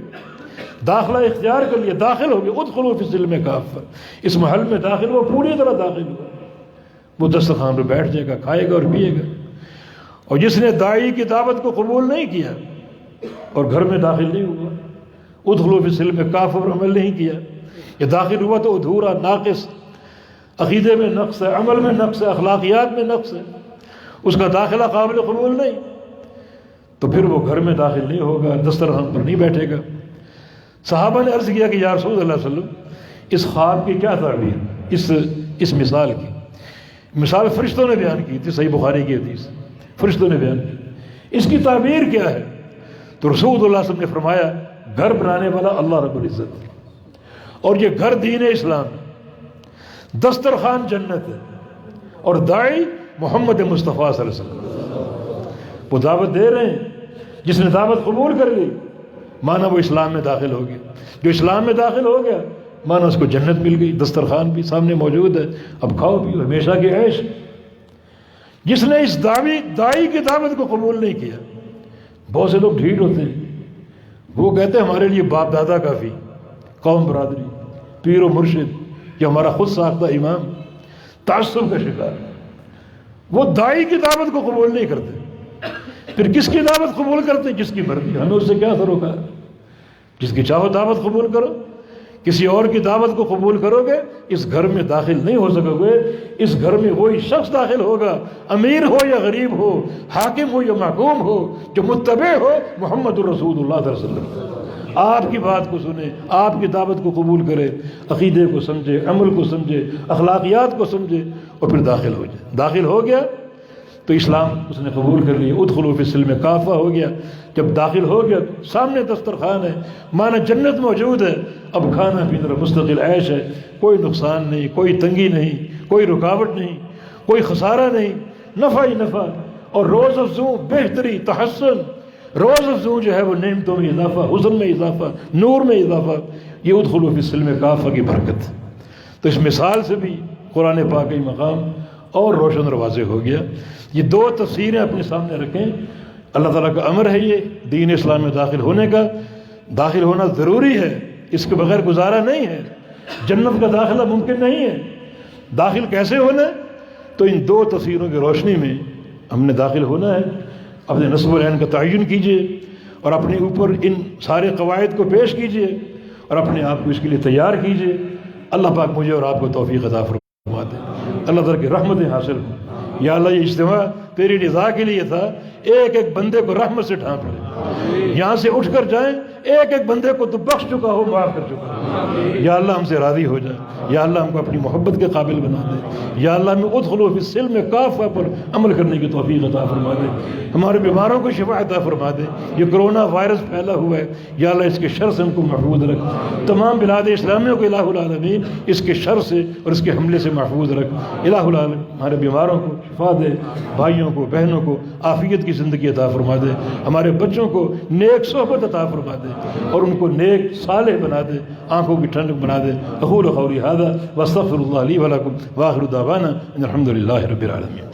داخلہ اختیار کر لیا، داخل ہو گیا، ادخلوا فی السلم کافہ، اس محل میں داخل ہو، پوری طرح داخل ہوا، وہ دسترخوان پہ بیٹھ جائے گا، کھائے گا اور پیے گا۔ اور جس نے داعی کی دعوت کو قبول نہیں کیا اور گھر میں داخل نہیں ہوا، ادخلوا فی السلم کافہ پر عمل نہیں کیا، یہ داخل ہوا تو ادھورا، ناقص، عقیدے میں نقص ہے، عمل میں نقص ہے، اخلاقیات میں نقص ہے، اس کا داخلہ قابل قبول نہیں، تو پھر وہ گھر میں داخل نہیں ہوگا، دسترخوان پر نہیں بیٹھے گا۔ صحابہ نے عرض کیا کہ یا رسول اللہ صلی اللہ علیہ وسلم، اس خواب کی کیا تعبیر، اس مثال کی؟ مثال فرشتوں نے بیان کی تھی، صحیح بخاری کی حدیث، فرشتوں نے بیان کی، اس کی تعبیر کیا ہے؟ تو رسول اللہ صلی اللہ علیہ وسلم نے فرمایا، گھر بنانے والا اللہ رب العزت، اور یہ گھر دین اسلام ہے، دسترخوان جنت ہے، اور داعی محمد مصطفیٰ صلی اللہ علیہ وسلم، وہ دعوت دے رہے ہیں۔ جس نے دعوت قبول کر لی مانا وہ اسلام میں داخل ہو گیا، جو اسلام میں داخل ہو گیا مانا اس کو جنت مل گئی، دسترخوان بھی سامنے موجود ہے، اب کھاؤ پیو، ہمیشہ کی عیش۔ جس نے اس داعی کی دعوت کو قبول نہیں کیا، بہت سے لوگ ڈھیٹ ہوتے ہیں، وہ کہتے ہیں ہمارے لیے باپ دادا کافی، قوم برادری، پیر و مرشد، یہ ہمارا خود ساختہ امام، تعصب کا شکار ہے۔ وہ داعی کی دعوت کو قبول نہیں کرتے، پھر کس کی دعوت قبول کرتے؟ جس کی مرضی، ہمیں اس سے کیا سروکار؟ جس کی چاہو دعوت قبول کرو، کسی اور کی دعوت کو قبول کرو گے اس گھر میں داخل نہیں ہو سکو گے۔ اس گھر میں وہی شخص داخل ہوگا، امیر ہو یا غریب ہو، حاکم ہو یا محکوم ہو، جو متبع ہو محمد الرسول اللہ صلی اللہ علیہ وسلم، آپ کی بات کو سنے، آپ کی دعوت کو قبول کرے، عقیدے کو سمجھے، عمل کو سمجھے، اخلاقیات کو سمجھے، اور پھر داخل ہو جائے۔ داخل ہو گیا تو اسلام اس نے قبول کر لیا، ادخلوا فی السلم کافہ ہو گیا۔ جب داخل ہو گیا سامنے دسترخوان ہے، مانا جنت موجود ہے، اب کھانا پینا مستقل عیش ہے، کوئی نقصان نہیں، کوئی تنگی نہیں، کوئی رکاوٹ نہیں، کوئی خسارہ نہیں، نفع ہی نفع، اور روز افزوں بہتری تحسن، روز افزوں جو ہے وہ نعمتوں میں اضافہ، حسن میں اضافہ، نور میں اضافہ، یہ ادخلوا فی السلم کافہ کی برکت۔ تو اس مثال سے بھی قرآن پاک کا مقام اور روشن اور واضح ہو گیا۔ یہ دو تفسیریں اپنے سامنے رکھیں، اللہ تعالیٰ کا امر ہے یہ دین اسلام میں داخل ہونے کا، داخل ہونا ضروری ہے، اس کے بغیر گزارا نہیں ہے، جنت کا داخلہ ممکن نہیں ہے۔ داخل کیسے ہونا ہے؟ تو ان دو تفسیروں کی روشنی میں ہم نے داخل ہونا ہے۔ اپنے نسب العین کا تعین کیجئے اور اپنے اوپر ان سارے قواعد کو پیش کیجئے اور اپنے آپ کو اس کے لیے تیار کیجئے۔ اللہ پاک مجھے اور آپ کو توفیق عطا فرما دے، اللہ تعالیٰ کی رحمتیں حاصل ہوں۔ یا اللہ یہ اجتماع تیری رضا کے لیے تھا، ایک ایک بندے کو رحمت سے ڈھانپ لے، یہاں سے اٹھ کر جائیں، ایک ایک بندے کو تو بخش چکا ہو، معاف کر چکا ہو۔ یا اللہ ہم سے راضی ہو جائے، یا اللہ ہم کو اپنی محبت کے قابل بنا دے، یا اللہ ہمیں ادخلوا فی السلم کافہ پر عمل کرنے کی توفیق عطا فرما دے، ہمارے بیماروں کو شفا عطا فرما دے۔ یہ کرونا وائرس پھیلا ہوا ہے، یا اللہ اس کے شر سے ہم کو محفوظ رکھ، تمام بلاد اسلامیہ کو الہ العالمین اس کے شر سے اور اس کے حملے سے محفوظ رکھ۔ الہ العالمین ہمارے بیماروں کو شفا دے، بھائیوں کو بہنوں کو عافیت کی زندگی عطا فرما دے، ہمارے بچوں کو نیک صحبت عطا فرما دے اور ان کو نیک صالح بنا دے، آنکھوں کی ٹھنڈک بنا دے۔ اقول قولی ھذا واستغفر اللہ لی ولکم وآخر دعوانا ان الحمد للہ رب العالمین۔